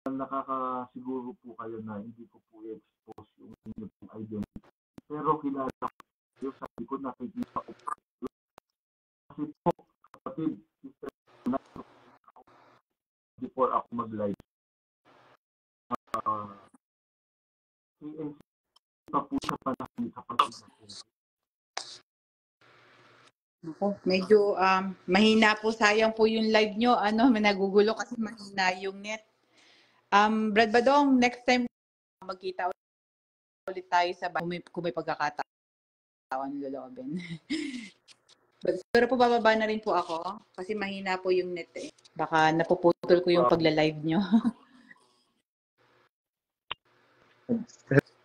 nakakasiguro po kayo na hindi ko po i-expose yung inyong identity. Pero kilala ko, sabi ko, nakikita ko. Kasi po, kapatid, before ako mag-live, KNC pa po siya panahon kapatid natin. Medyo mahina po, sayang po yung live nyo. Nagugulo kasi mahina yung net. Brad Badong, next time magkita ulit tayo sa bahay kung may pagkakataon loloobin. Pero po bababa na rin po ako kasi mahina po yung net eh. Baka napuputol ko yung pagla-live nyo.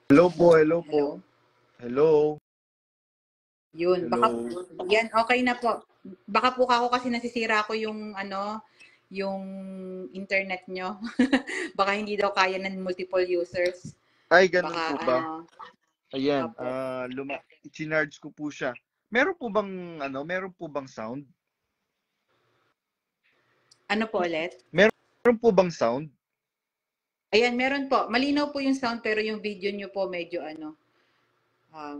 Hello po. Hello. Yun, baka yan okay na po. Baka po ako kasi nasisira ko yung yung internet nyo. Baka hindi daw kaya ng multiple users. Ay, ganun Baka, po ba? Ayan, opo. i-charge ko po siya. Meron po bang sound? Ano po ulit? Meron po bang sound? Ayan, meron po. Malinaw po yung sound pero yung video nyo po medyo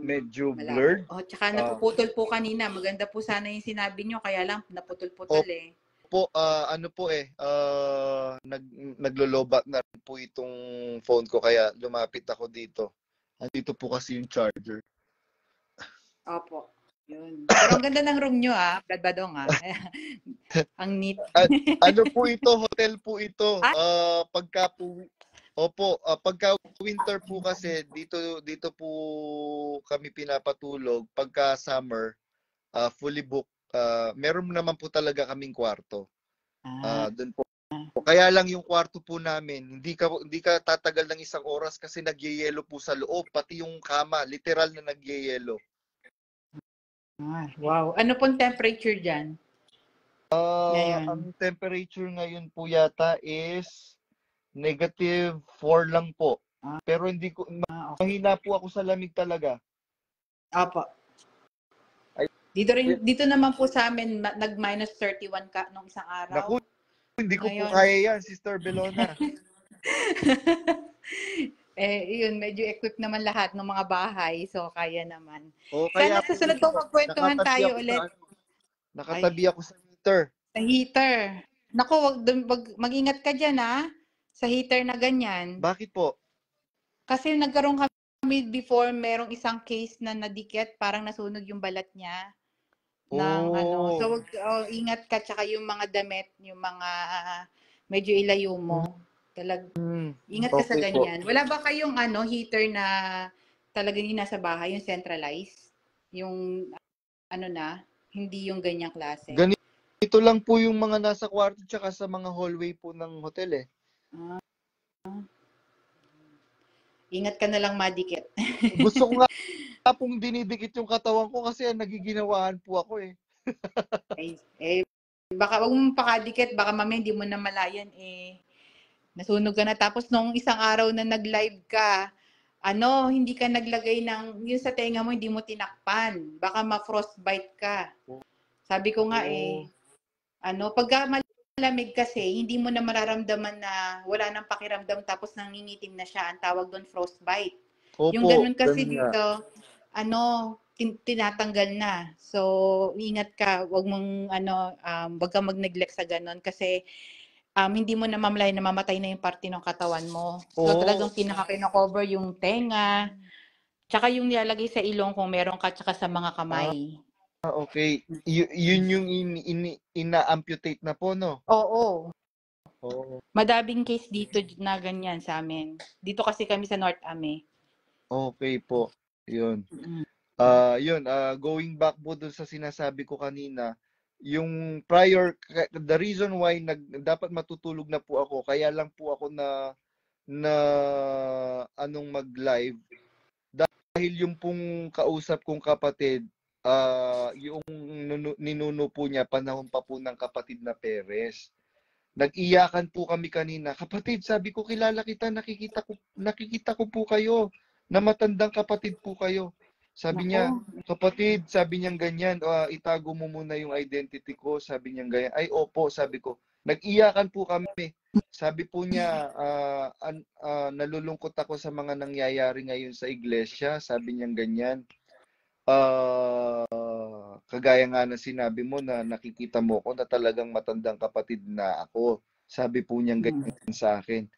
medyo malabo. blurred. Tsaka napuputol po kanina. Maganda po sana yung sinabi nyo, kaya lang naputol-putol eh. Po, naglolobat na po itong phone ko kaya lumapit ako dito. Andito po kasi yung charger. Opo. Yun. Pero ang ganda ng room nyo Brad Badong Ang neat. Ano po ito? Hotel po ito. Pagka winter po kasi dito po kami pinapatulog. Pagka summer, fully booked. Meron naman po talaga kaming kwarto. Doon po. Kaya lang yung kwarto po namin, hindi ka tatagal ng 1 oras kasi nagyeyelo po sa loob, pati yung kama, literal na nagyeyelo. Wow. Ano pong temperature diyan? Ang temperature ngayon po yata is -4 lang po. Pero hindi ko mahina po ako sa lamig talaga. Opo. Dito naman po sa amin nag-31 ka nung isang araw. Naku, hindi ko po kaya yan, Sister Belona. Yun, medyo equipped naman lahat ng mga bahay, so kaya naman. Kaya sana susunod po magkwentuhan tayo ulit. Nakatabi ako sa heater. Sa heater. Naku, mag-ingat ka dyan sa heater na ganyan. Bakit po? Kasi nagkaroon kami before, merong isang case na nadikit, parang nasunog yung balat niya. So ingat ka, tsaka yung mga damit, yung mga medyo ilayo mo. Ingat ka sa ganyan. Wala ba kayong heater na talagang yung nasa bahay, yung centralized? Yung hindi yung ganyang klase. Ito lang po yung mga nasa kwarto tsaka sa mga hallway po ng hotel eh. Ingat ka na lang madikit. Gusto ko nga pong dinidikit yung katawan ko kasi nagiginawaan po ako eh. Baka wag mong pakadikit, baka mamaya hindi mo na malayan nasunog ka na. Tapos nung isang araw na nag-live ka, hindi ka naglagay yung sa tenga mo, hindi mo tinakpan. Baka ma-frostbite ka. Sabi ko nga pagka malamig kasi, hindi mo na mararamdaman na wala nang pakiramdam tapos nangingitim na siya. Ang tawag doon frostbite. Opo, Yung ganun kasi ganun nga. dito, tinatanggal na. So, ingat ka, wag kang mag-neglect sa ganun kasi hindi mo na mamlay na mamatay na yung parte ng katawan mo. So, talagang pinaka-kino-cover yung tenga, tsaka yung nilalagay sa ilong kung meron ka, tsaka sa mga kamay. Okay. Yun yung ina-amputate na po, no? Oo. Oo. Madaming case dito na ganyan sa amin. Dito kasi kami sa North Ame. Okay po. Yun. Going back po dun sa sinasabi ko kanina, yung the reason why dapat matutulog na po ako, kaya lang po ako na mag-live dahil yung pong kausap kong kapatid, yung ninuno po niya panahon pa po ng kapatid na Perez. Nag-iyakan po kami kanina. Kapatid, sabi ko, kilala kita, nakikita ko po kayo, na matandang kapatid po kayo. Sabi niya, kapatid, sabi niya ganyan, itago mo muna yung identity ko, sabi niya ganyan. Ay, opo, sabi ko. Nag-iyakan po kami. Sabi po niya, nalulungkot ako sa mga nangyayari ngayon sa iglesia, sabi niya ganyan. Kagaya nga na sinabi mo na nakikita mo ko na talagang matandang kapatid na ako. Sabi po niyang ganyan sa akin.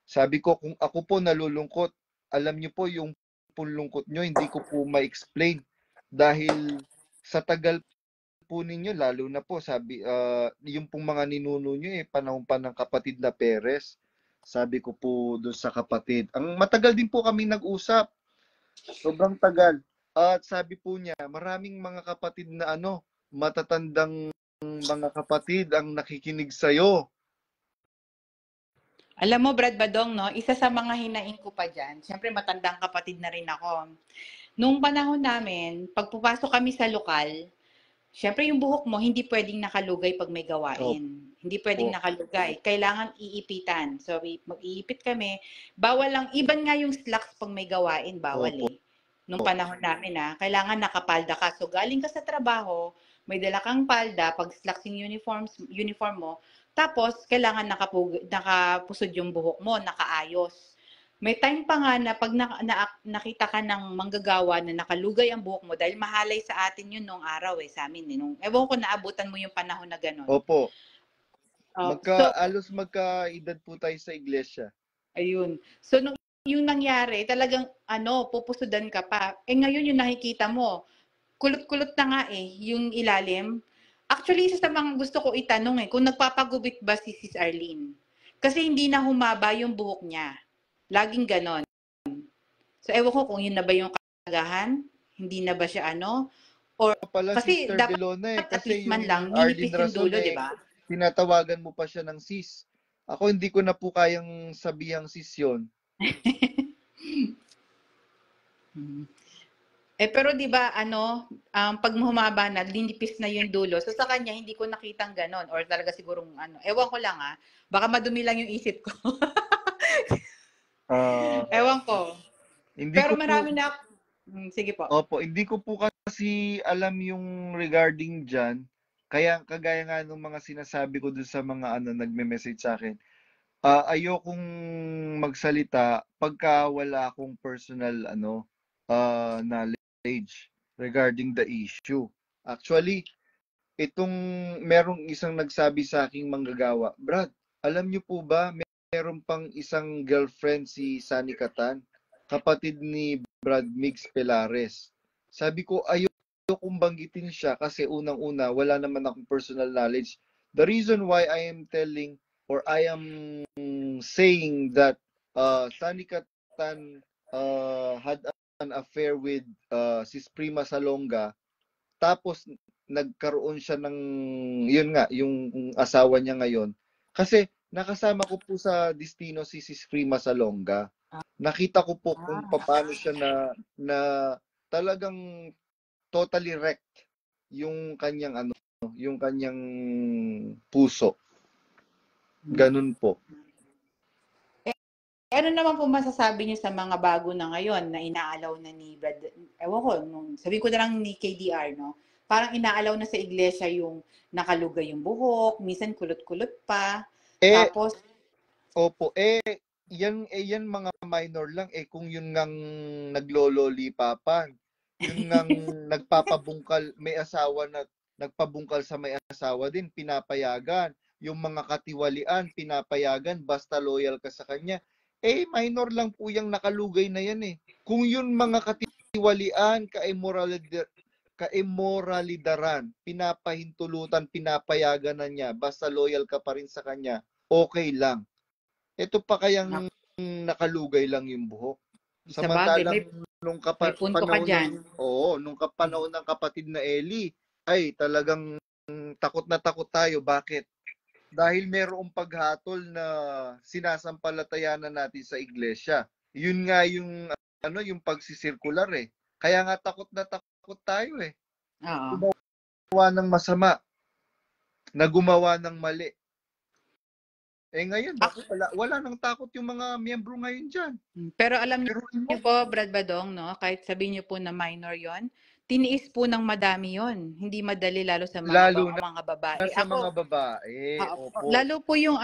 Sabi ko, kung ako po nalulungkot, alam niyo po yung lungkot niyo, hindi ko po ma-explain. Dahil sa tagal po ninyo, lalo na po, sabi, yung pong mga ninuno niyo panahon pa ng kapatid na Perez. Sabi ko po doon sa kapatid. Ang matagal din po kami nag-usap. Sobrang tagal. At sabi po niya, maraming mga kapatid na matatandang mga kapatid ang nakikinig sa'yo. Alam mo, Brad Badong, no? Isa sa mga hinaing ko pa dyan, siyempre matandang kapatid na rin ako. Nung panahon namin, pag pupasok kami sa lokal, siyempre yung buhok mo, hindi pwedeng nakalugay pag may gawain. Hindi pwedeng nakalugay. Kailangan iipitan. So, mag-iipit kami. Bawal lang, iban nga yung slacks pag may gawain, bawal Nung panahon namin kailangan nakapalda ka. So, galing ka sa trabaho, may dala kang palda, pag slacks yung uniform mo, tapos, kailangan nakapusod yung buhok mo, nakaayos. May time pa nga na pag nakita ka ng manggagawa na nakalugay ang buhok mo, dahil mahalay sa atin yun nung araw sa amin. Ewan ko naabutan mo yung panahon na gano'n. Opo. Magka-edad po tayo sa iglesia. Ayun. So, yung nangyari, talagang pupusudan ka pa. Ngayon yung nakikita mo, kulot-kulot na nga yung ilalim. Actually, isa sa mga gusto ko itanong kung nagpapagubit ba si Sis Arlene. Kasi hindi na humaba yung buhok niya. Laging ganon. So, ewan ko kung yun na ba yung kagahan, hindi na ba siya or pala, kasi Sister dapat Delona, at kasi least man yung lang, Arlene ninipis yung Rason dulo, di ba? tinatawagan mo pa siya ng sis. Ako hindi ko na po kayang sabihang sis yun. Pero di ba pag humaba na, linipis na yung dulo. So sa kanya hindi ko nakitang ganon or talaga sigurong ewan ko lang baka madumi lang yung isip ko. Ewan ko. Pero marami na sige po. Opo, hindi ko po kasi alam yung regarding dyan. Kaya kagaya nga nung mga sinasabi ko dun sa mga nagme-message sa akin. Ayokong magsalita pagka wala akong personal knowledge regarding the issue. Actually, merong isang nagsabi sa aking manggagawa, Brad, alam niyo po ba, meron pang isang girlfriend si Sunny Catan, kapatid ni Brad Migs Pelares. Sabi ko, ayokong banggitin siya kasi unang-una, wala naman akong personal knowledge. The reason why I am telling or I am saying that Sunny Catan had an affair with Sis Prima Salonga, tapos nagkaroon siya ng yun nga yung asawa niya ngayon kasi nakasama ko po sa destino si Sis Prima Salonga. Nakita ko po kung Ah, paano siya na talagang totally wrecked yung kanyang yung kanyang puso. Ganun po. ano naman po masasabi niyo sa mga bago na ngayon na inaalaw na ni Brad, ewan ko, sabihin ko na lang ni KDR, no? Parang inaalaw na sa iglesia yung nakalugay yung buhok, minsan kulot-kulot pa. Eh, Tapos, opo, yan mga minor lang. Kung yun ngang naglololipapan, yun ngang nagpapabungkal, may asawa na nagpabungkal sa may asawa din, pinapayagan. Yung mga katiwalian, pinapayagan, basta loyal ka sa kanya. Minor lang po yung nakalugay na yan eh. Kung yun mga katiwalian, kaimoralidaran, pinapahintulutan, pinapayagan na niya, basta loyal ka pa rin sa kanya, okay lang. Ito pa kayang nakalugay lang yung buhok. sa bagay, Samantalang nung may punto ka dyan. nung panahon ng kapatid na Eli, ay talagang takot na takot tayo. Bakit? Dahil mayroong paghatol na sinasampalatayanan natin sa iglesia. Yun nga yung pagsisirkular eh. Kaya nga takot na takot tayo eh. Oo. Gumawa ng masama, na gumawa ng mali. Ngayon, wala nang takot yung mga miyembro ngayon dyan. Pero alam niyo Pero po, Brad Badong, no? Kahit sabihin niyo po na minor yon, tiniis po ng madami yon. Hindi madali lalo sa lalo na mga babae. sa mga babae, opo. Lalo po yung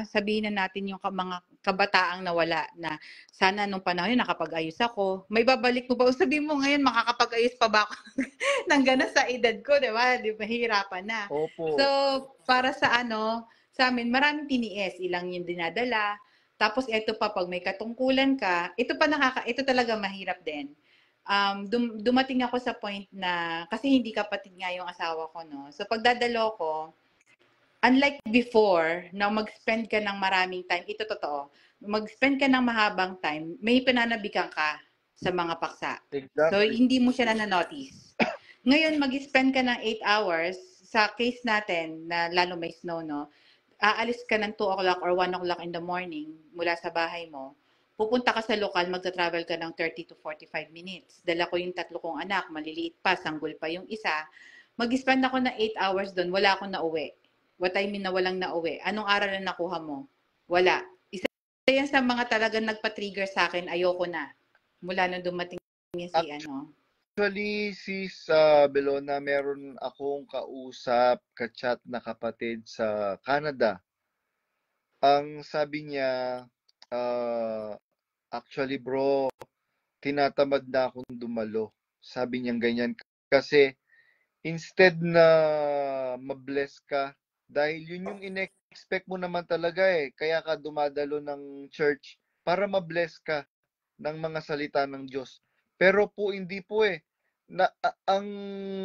sabihin na natin yung mga kabataang nawala na sana nung panahon yun nakapag-ayos ako. May babalik mo ba? O sabihin mo ngayon makakapag-ayos pa ba ako ng gano'n sa edad ko, di ba? Di ba, hirapan na. Opo. So, para sa sa amin, maraming tiniis. Ilang yung dinadala. Tapos, ito pa, pag may katungkulan ka, ito talaga mahirap din. Dumating ako sa point na, kasi hindi kapatid nga yung asawa ko, no? So, pagdadalo ko, unlike before, na mag-spend ka ng maraming time, ito totoo, mag-spend ka ng mahabang time, may pananabikan ka sa mga paksa. Exactly. So, hindi mo siya na-notice. Ngayon, mag-spend ka ng 8 hours, sa case natin, na lalo may snow, no? Aalis ka ng 2 o'clock or 1 o'clock in the morning mula sa bahay mo, pupunta ka sa lokal, magta-travel ka ng 30 to 45 minutes. Dala ko yung 3 kong anak, maliliit pa, sanggol pa yung isa. Mag-spend ako ng 8 hours doon, wala akong nauwi. What I mean na walang nauwi. Anong aral na nakuha mo? Wala. Isa yan sa mga talagang nagpa-trigger sa akin, ayoko na. Mula nung dumating niya si Actually, sis Belona, meron akong kausap, ka-chat na kapatid sa Canada. Ang sabi niya, actually bro, tinatamad na akong dumalo. Sabi niya ganyan. Kasi instead na mabless ka, dahil yun yung in-expect mo naman talaga eh. Kaya ka dumadalo ng church para mabless ka ng mga salita ng Diyos. Pero po hindi po eh. Ang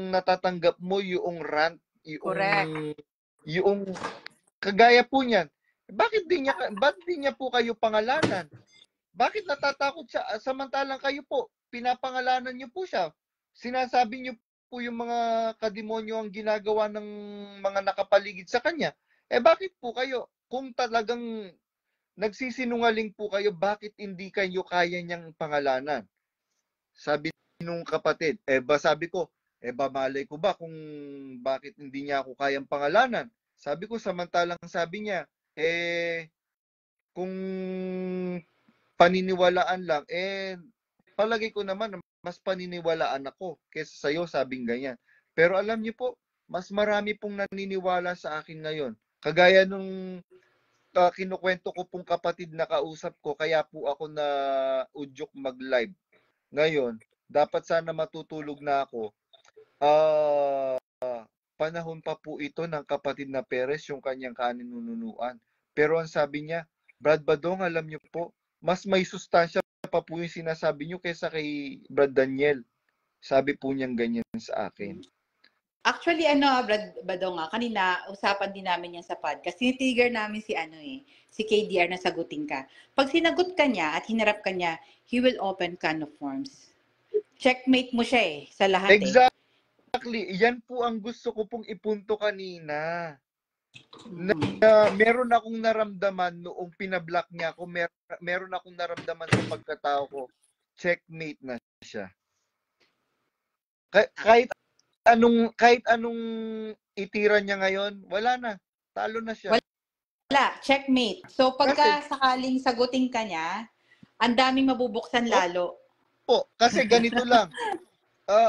natatanggap mo yung rant, Correct. yung kagaya po niyan. Bakit di niya po kayo pangalanan? Bakit natatakot siya? Samantalang kayo po, pinapangalanan niyo po siya. Sinasabi niyo po yung mga kademonyo ang ginagawa ng mga nakapaligid sa kanya. Bakit po kayo? Kung talagang nagsisinungaling po kayo, bakit hindi kayo kaya niyang pangalanan? Sabi nung kapatid, sabi ko, malay ko ba kung bakit hindi niya ako kayang pangalanan? Sabi ko, samantalang sabi niya, kung paniniwalaan lang, palagay ko naman, mas paniniwalaan ako kaysa sa'yo, sabing ganyan. Pero alam niyo po, mas marami pong naniniwala sa akin ngayon. Kagaya nung kinukwento ko pong kapatid na kausap ko, kaya po ako na udyok mag-live. Ngayon, dapat sana matutulog na ako. Panahon pa po ito ng kapatid na Perez, yung kanyang kaninunuan. Pero ang sabi niya, Brad Badong, alam niyo po, mas may sustansya pa po yung sinasabi niyo kaysa kay Brad Daniel. Sabi po niyang ganyan sa akin. Actually, Brad Badong, kanina, usapan din namin yan sa podcast. Sinitrigger namin si KDR na sagutin ka. Pag sinagot ka niya at hinarap ka niya, he will open can of worms. Checkmate mo siya sa lahat Exactly. Yan po ang gusto ko pong ipunto kanina. Mm. Meron akong naramdaman noong pinablock niya ako, meron akong naramdaman sa pagkatao ko, checkmate na siya. Kahit anong itira niya ngayon, wala na. Talo na siya. Wala, checkmate. So pagka sakaling sagutin ka niya, ang daming mabubuksan lalo. Kasi ganito lang.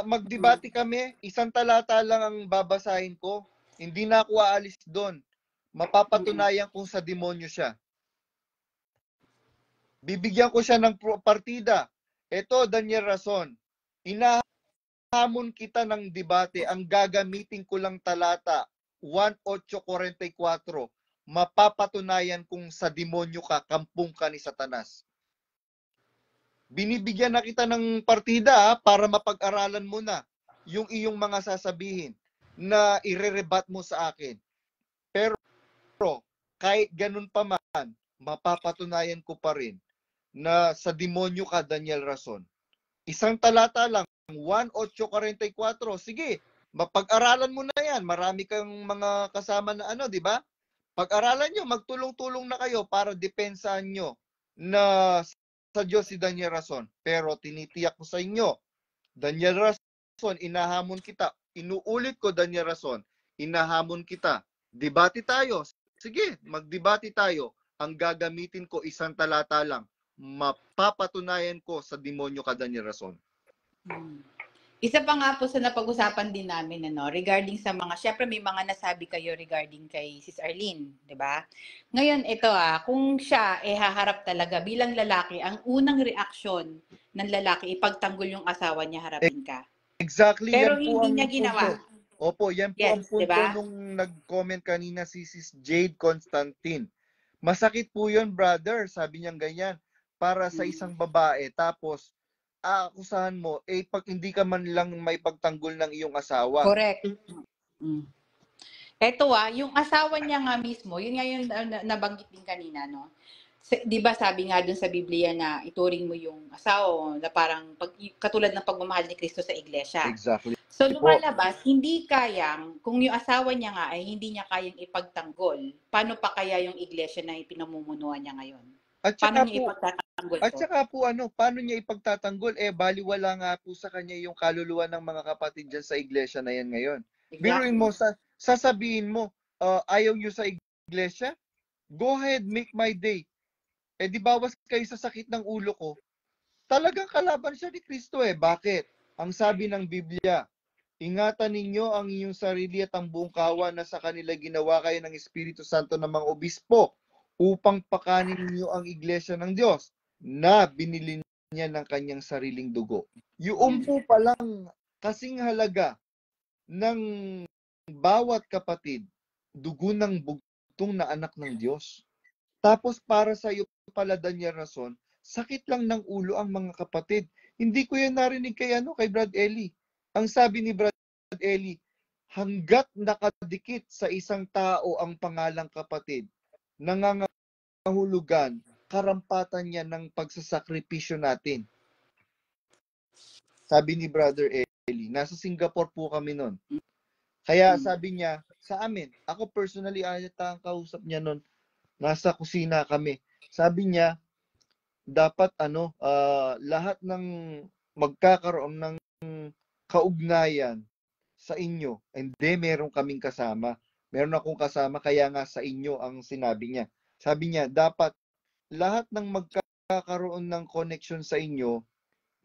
Magdebate kami, isang talata lang ang babasahin ko. Hindi na ako aalis doon. Mapapatunayan kung sa demonyo siya. Bibigyan ko siya ng partida. Ito, Daniel Rason. Inahamon kita ng debate. Ang gagamitin ko lang talata 1:8:44. Mapapatunayan kung sa demonyo ka, kampung ka ni Satanas. Binibigyan na kita ng partida para mapag-aralan mo na yung iyong mga sasabihin na ire-rebat mo sa akin. Pero kahit ganun pa man, mapapatunayan ko pa rin na sa demonyo ka, Daniel Rason. Isang talata lang, 1:8:44. Sige, mapag-aralan mo na yan. Marami kang mga kasama na di ba? Pag-aralan nyo, magtulong-tulong na kayo para depensahan nyo na sa Diyos si Daniel Rason. Pero tinitiyak ko sa inyo, Daniel Rason, inahamon kita. Inuulit ko, Daniel Rason, inahamon kita. Debate tayo. Sige, magdebate tayo. Ang gagamitin ko isang talata lang. Mapapatunayan ko sa demonyo ka, Daniel Rason. Isa pa nga po sa napag-usapan din namin, regarding sa mga, syempre may mga nasabi kayo regarding kay Sis Arlene, di ba? Ngayon, ito kung siya haharap talaga bilang lalaki, ang unang reaksyon ng lalaki, ipagtanggol yung asawa niya, harapin ka. Exactly. Pero yan hindi niya ginawa. Opo, yan po ang punto diba? Nung nag-comment kanina si Sis Jade Constantine. Masakit po yun, brother. Sabi niya ganyan. Para sa isang babae. Tapos, akusahan mo, pag hindi ka man lang may pagtanggol ng iyong asawa. Correct. Eto yung asawa niya nga mismo, yun nga yung nabanggit din kanina, no? Di ba sabi nga dun sa Biblia na ituring mo yung asawa na parang katulad ng pagmamahal ni Kristo sa iglesia. Exactly. So lumalabas, hindi kayang, kung yung asawa niya nga ay hindi niya kayang ipagtanggol, paano pa kaya yung iglesia na ipinamumunuan niya ngayon? Paano niya ipagtatanggol to? At saka po paano niya ipagtatanggol? Baliwala nga po sa kanya yung kaluluwa ng mga kapatid dyan sa iglesia na yan ngayon. Exactly. Biruin mo, sasabihin mo, ayaw nyo sa iglesia? Go ahead, make my day. Di bawas kayo sa sakit ng ulo ko. Talagang kalaban siya ni Kristo Bakit? Ang sabi ng Biblia, ingatan ninyo ang inyong sarili at ang buong kawan na sa kanila ginawa kayo ng Espiritu Santo ng mga obispo upang pakanin niyo ang iglesia ng Diyos na binili niya ng kanyang sariling dugo. Yung po palang kasing halaga ng bawat kapatid, dugo ng bugtong na anak ng Diyos. Tapos para sa iyo pala, Daniel Rason, sakit lang ng ulo ang mga kapatid. Hindi ko yan narinig kay Brad Eli. Ang sabi ni Brad Eli, hanggat nakadikit sa isang tao ang pangalang kapatid, nangangahulugan, karampatan niya ng pagsasakripisyo natin. Sabi ni Brother Eli, nasa Singapore po kami nun. Kaya sabi niya, sa amin, ako personally, ang kausap niya nun, nasa kusina kami. Sabi niya, dapat lahat ng magkakaroon ng kaugnayan sa inyo. Hindi, meron kaming kasama. Meron akong kasama, kaya nga sa inyo ang sinabi niya. Sabi niya, dapat lahat ng magkakaroon ng connection sa inyo,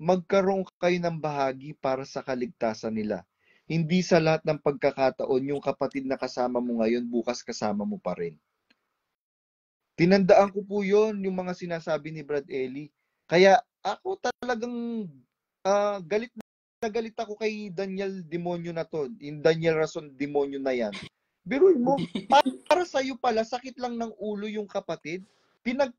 magkaroon kayo ng bahagi para sa kaligtasan nila. Hindi sa lahat ng pagkakataon, yung kapatid na kasama mo ngayon, bukas kasama mo pa rin. Tinandaan ko po yun, yung mga sinasabi ni Brad Eli. Kaya ako talagang galit na galit ako kay Daniel Demonyo na to. Yung Daniel Rason Demonyo na yan. Biruin mo, para sa'yo pala, sakit lang ng ulo yung kapatid. Walang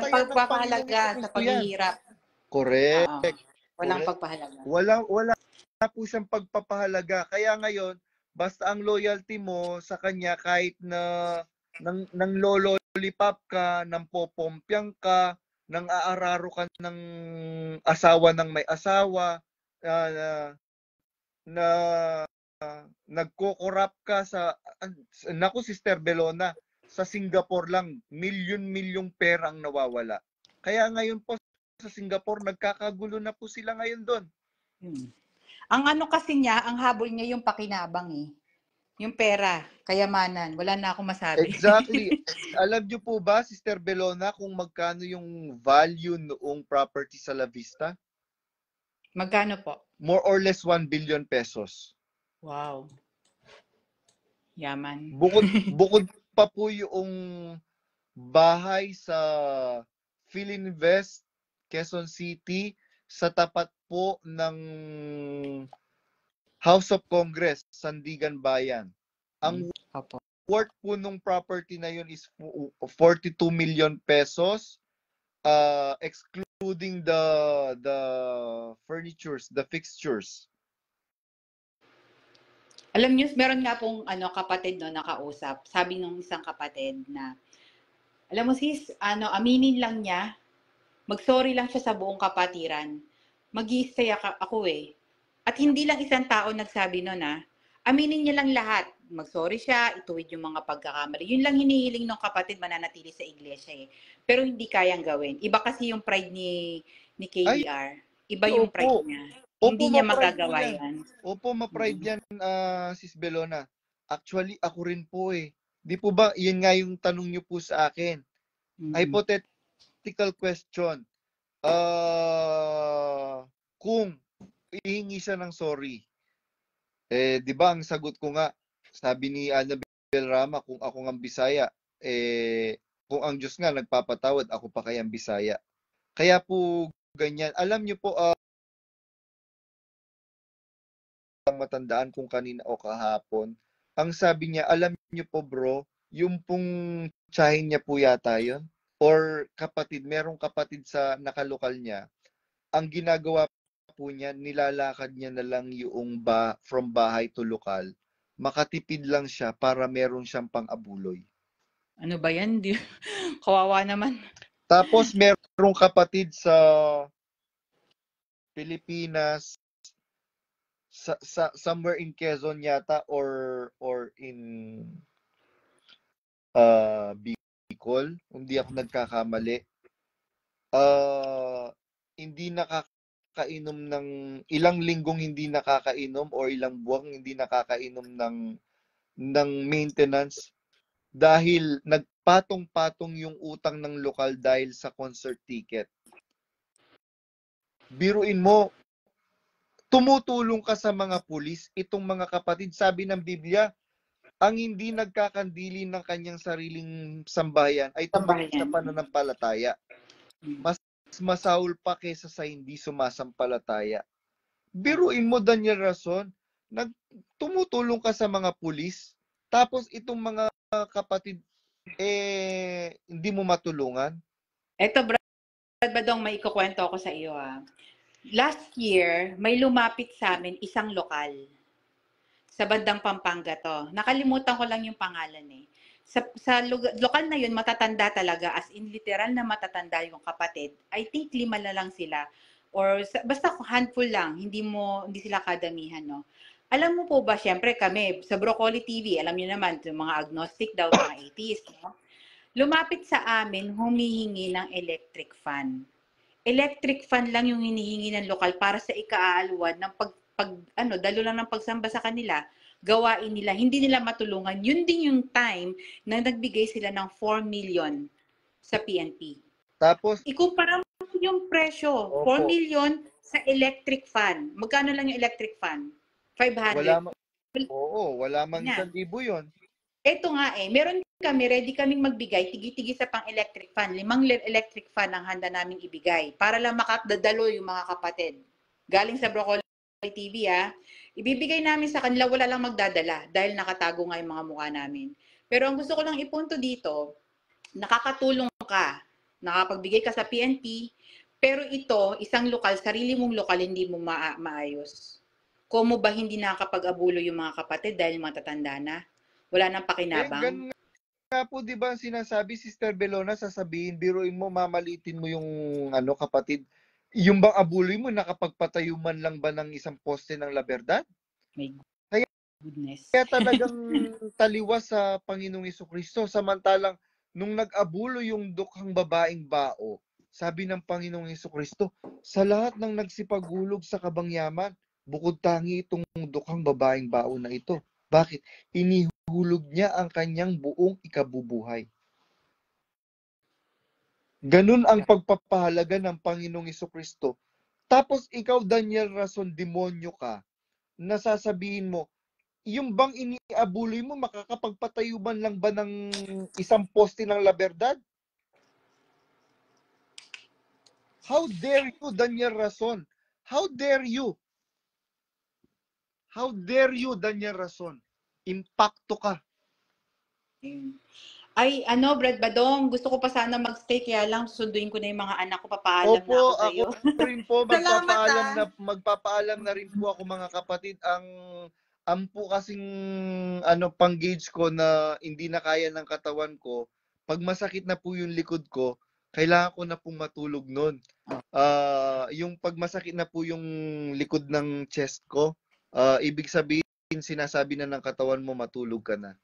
pagpapahalaga sa paghihirap. Correct. Walang pagpapahalaga. Wala po siyang pagpapahalaga. Kaya ngayon, basta ang loyalty mo sa kanya kahit na nang lololipap ka, nang popompyang ka, nang aararo ka ng asawa ng may asawa, na nagko-corrupt ka naku, Sister Belona, sa Singapore lang, milyon-milyong pera ang nawawala. Kaya ngayon po sa Singapore, nagkakagulo na po sila ngayon doon. Ang ano kasi niya, ang habol niya yung pakinabang eh. Yung pera, kayamanan. Wala na akong masabi. Exactly. Alam niyo po ba, Sister Belona, kung magkano yung value noong property sa La Vista? Magkano po? More or less 1 billion pesos. Wow. Yaman. Bukod pa po yung bahay sa Philinvest, Quezon City, sa tapat po ng House of Congress, Sandigan Bayan. Ang worth po nung property na yun is 42 million pesos, excluding the furnitures, the fixtures. Alam niyo, meron nga pong kapatid nakausap. Sabi nung isang kapatid na, alam mo sis, aminin lang niya, mag-sorry lang siya sa buong kapatiran. Mag-i-stay ako eh. At hindi lang isang tao nagsabi nun aminin niya lang lahat. Mag-sorry siya, ituwid yung mga pagkakamali. Yun lang hinihiling ng kapatid, mananatili sa iglesia eh. Pero hindi kayang gawin. Iba kasi yung pride ni KDR. Iba yung pride niya. Hindi niya magagawa yan. Opo, ma-pride yan, Sis Belona. Actually, ako rin po eh. Di po ba, yun nga yung tanong niyo po sa akin. Hypothetical question. Kung ihingi siya ng sorry, di ba ang sagot ko nga, sabi ni Annabel Rama, kung ako ng Bisaya, kung ang Diyos nga nagpapatawad, ako pa kayang Bisaya. Kaya po ganyan. Alam niyo po, matandaan kung kanina o kahapon, ang sabi niya, alam niyo po bro, yung pong tsahin niya po yata yun, or kapatid, merong kapatid sa nakalokal niya, ang ginagawa po niya, nilalakad niya na lang yung from bahay to lokal, makatipid lang siya para meron siyang pang-abuloy. Ano ba yan? Kawawa naman. Tapos merong kapatid sa Pilipinas, somewhere in Quezon yata or in Bicol, hindi ako nagkakamali. Hindi nakakainom ng ilang linggong hindi nakakainom or ilang buwang hindi nakakainom ng maintenance dahil nagpatong-patong yung utang ng lokal dahil sa concert ticket. Biruin mo, tumutulong ka sa mga pulis, itong mga kapatid, sabi ng Biblia, ang hindi nagkakandili ng kanyang sariling sambahayan ay tumatak sa pananampalataya. Mas masahol pa kaysa sa hindi sumasampalataya. Biruin mo, Daniel Rason, tumutulong ka sa mga pulis, tapos itong mga kapatid, hindi mo matulungan. Eto, Brad Badong, may ikukwento ako sa iyo Last year, may lumapit sa amin isang lokal. Sa bandang Pampanga to. Nakalimutan ko lang yung pangalan eh. Sa lokal na yun, matatanda talaga. As in, literal na matatanda yung kapatid. I think 5 na lang sila. Or basta handful lang. Hindi sila kadamihan, no? Alam mo po ba, syempre kami, sa Broccoli TV, alam niyo naman, yung mga agnostic daw, mga atheist, no? Lumapit sa amin, humihingi ng electric fan. Electric fan lang yung hinihingi ng lokal para sa ikaalwan ng dalo lang ng pagsamba sa kanila, gawain nila, hindi nila matulungan. Yun din yung time na nagbigay sila ng 4 million sa PNP. Tapos, ikumpara mo yung presyo, opo, 4 million sa electric fan. Magkano lang yung electric fan? 500. Wala mang 1,000 yun. Ito nga meron kami, ready kaming magbigay, tigi-tigi sa pang-electric fan. 5 electric fan ang handa naming ibigay para lang makadadalo yung mga kapatid. Galing sa Broccoli TV ibibigay namin sa kanila, wala lang magdadala dahil nakatago nga yung mga mukha namin. Pero ang gusto ko lang ipunto dito, nakakatulong ka, nakapagbigay ka sa PNP, pero ito, isang lokal, sarili mong lokal, hindi mo maayos. Kung ba hindi nakakapag-abulo yung mga kapatid dahil matatanda na? Wala nang pakinabang. Ganun nga po, di ba sinasabi, Sister Belona, sasabihin, biruin mo, mamalitin mo yung kapatid. Yung bang abuloy mo, nakapagpatayo man lang ba ng isang poste ng La Verdad? May Goodness. Kaya talagang taliwas sa Panginoong Hesukristo. Samantalang nung nag-abulo yung dukhang babaeng bao, sabi ng Panginoong Hesukristo, sa lahat ng nagsipagulog sa kabangyaman, bukod tangi itong dukhang babaeng bao na ito. Bakit? Inihulog niya ang kanyang buong ikabubuhay. Ganun ang pagpapahalaga ng Panginoong Hesukristo. Tapos ikaw, Daniel Rason, demonyo ka, nasasabihin mo, yung bang iniabuloy mo, makakapagpatayo man lang ba ng isang poste ng La Verdad? How dare you, Daniel Rason? How dare you? How dare you, Daniel Rason? Impacto ka. Ay, ano, Brad Badong, gusto ko pa sana magstay, kaya lang susunduin ko na yung mga anak ko, papaalam na Opo, ako ako sa'yo. rin po Salamat, magpapaalam na rin po ako, mga kapatid. Ang po kasing pang-gauge ko na hindi na kaya ng katawan ko, pag masakit na po yung likod ko, kailangan ko na pong matulog nun. Yung pag masakit na po yung likod ng chest ko, ibig sabihin, sinasabi na ng katawan mo, matulog ka na.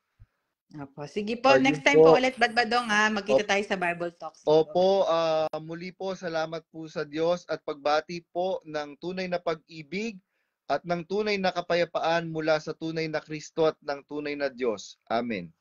Opo. Sige po, Ayun next time po po. ulit, Brad Badong, magkita tayo sa Bible Talks. Opo, muli po, salamat po sa Diyos at pagbati po ng tunay na pag-ibig at ng tunay na kapayapaan mula sa tunay na Kristo at ng tunay na Diyos. Amen.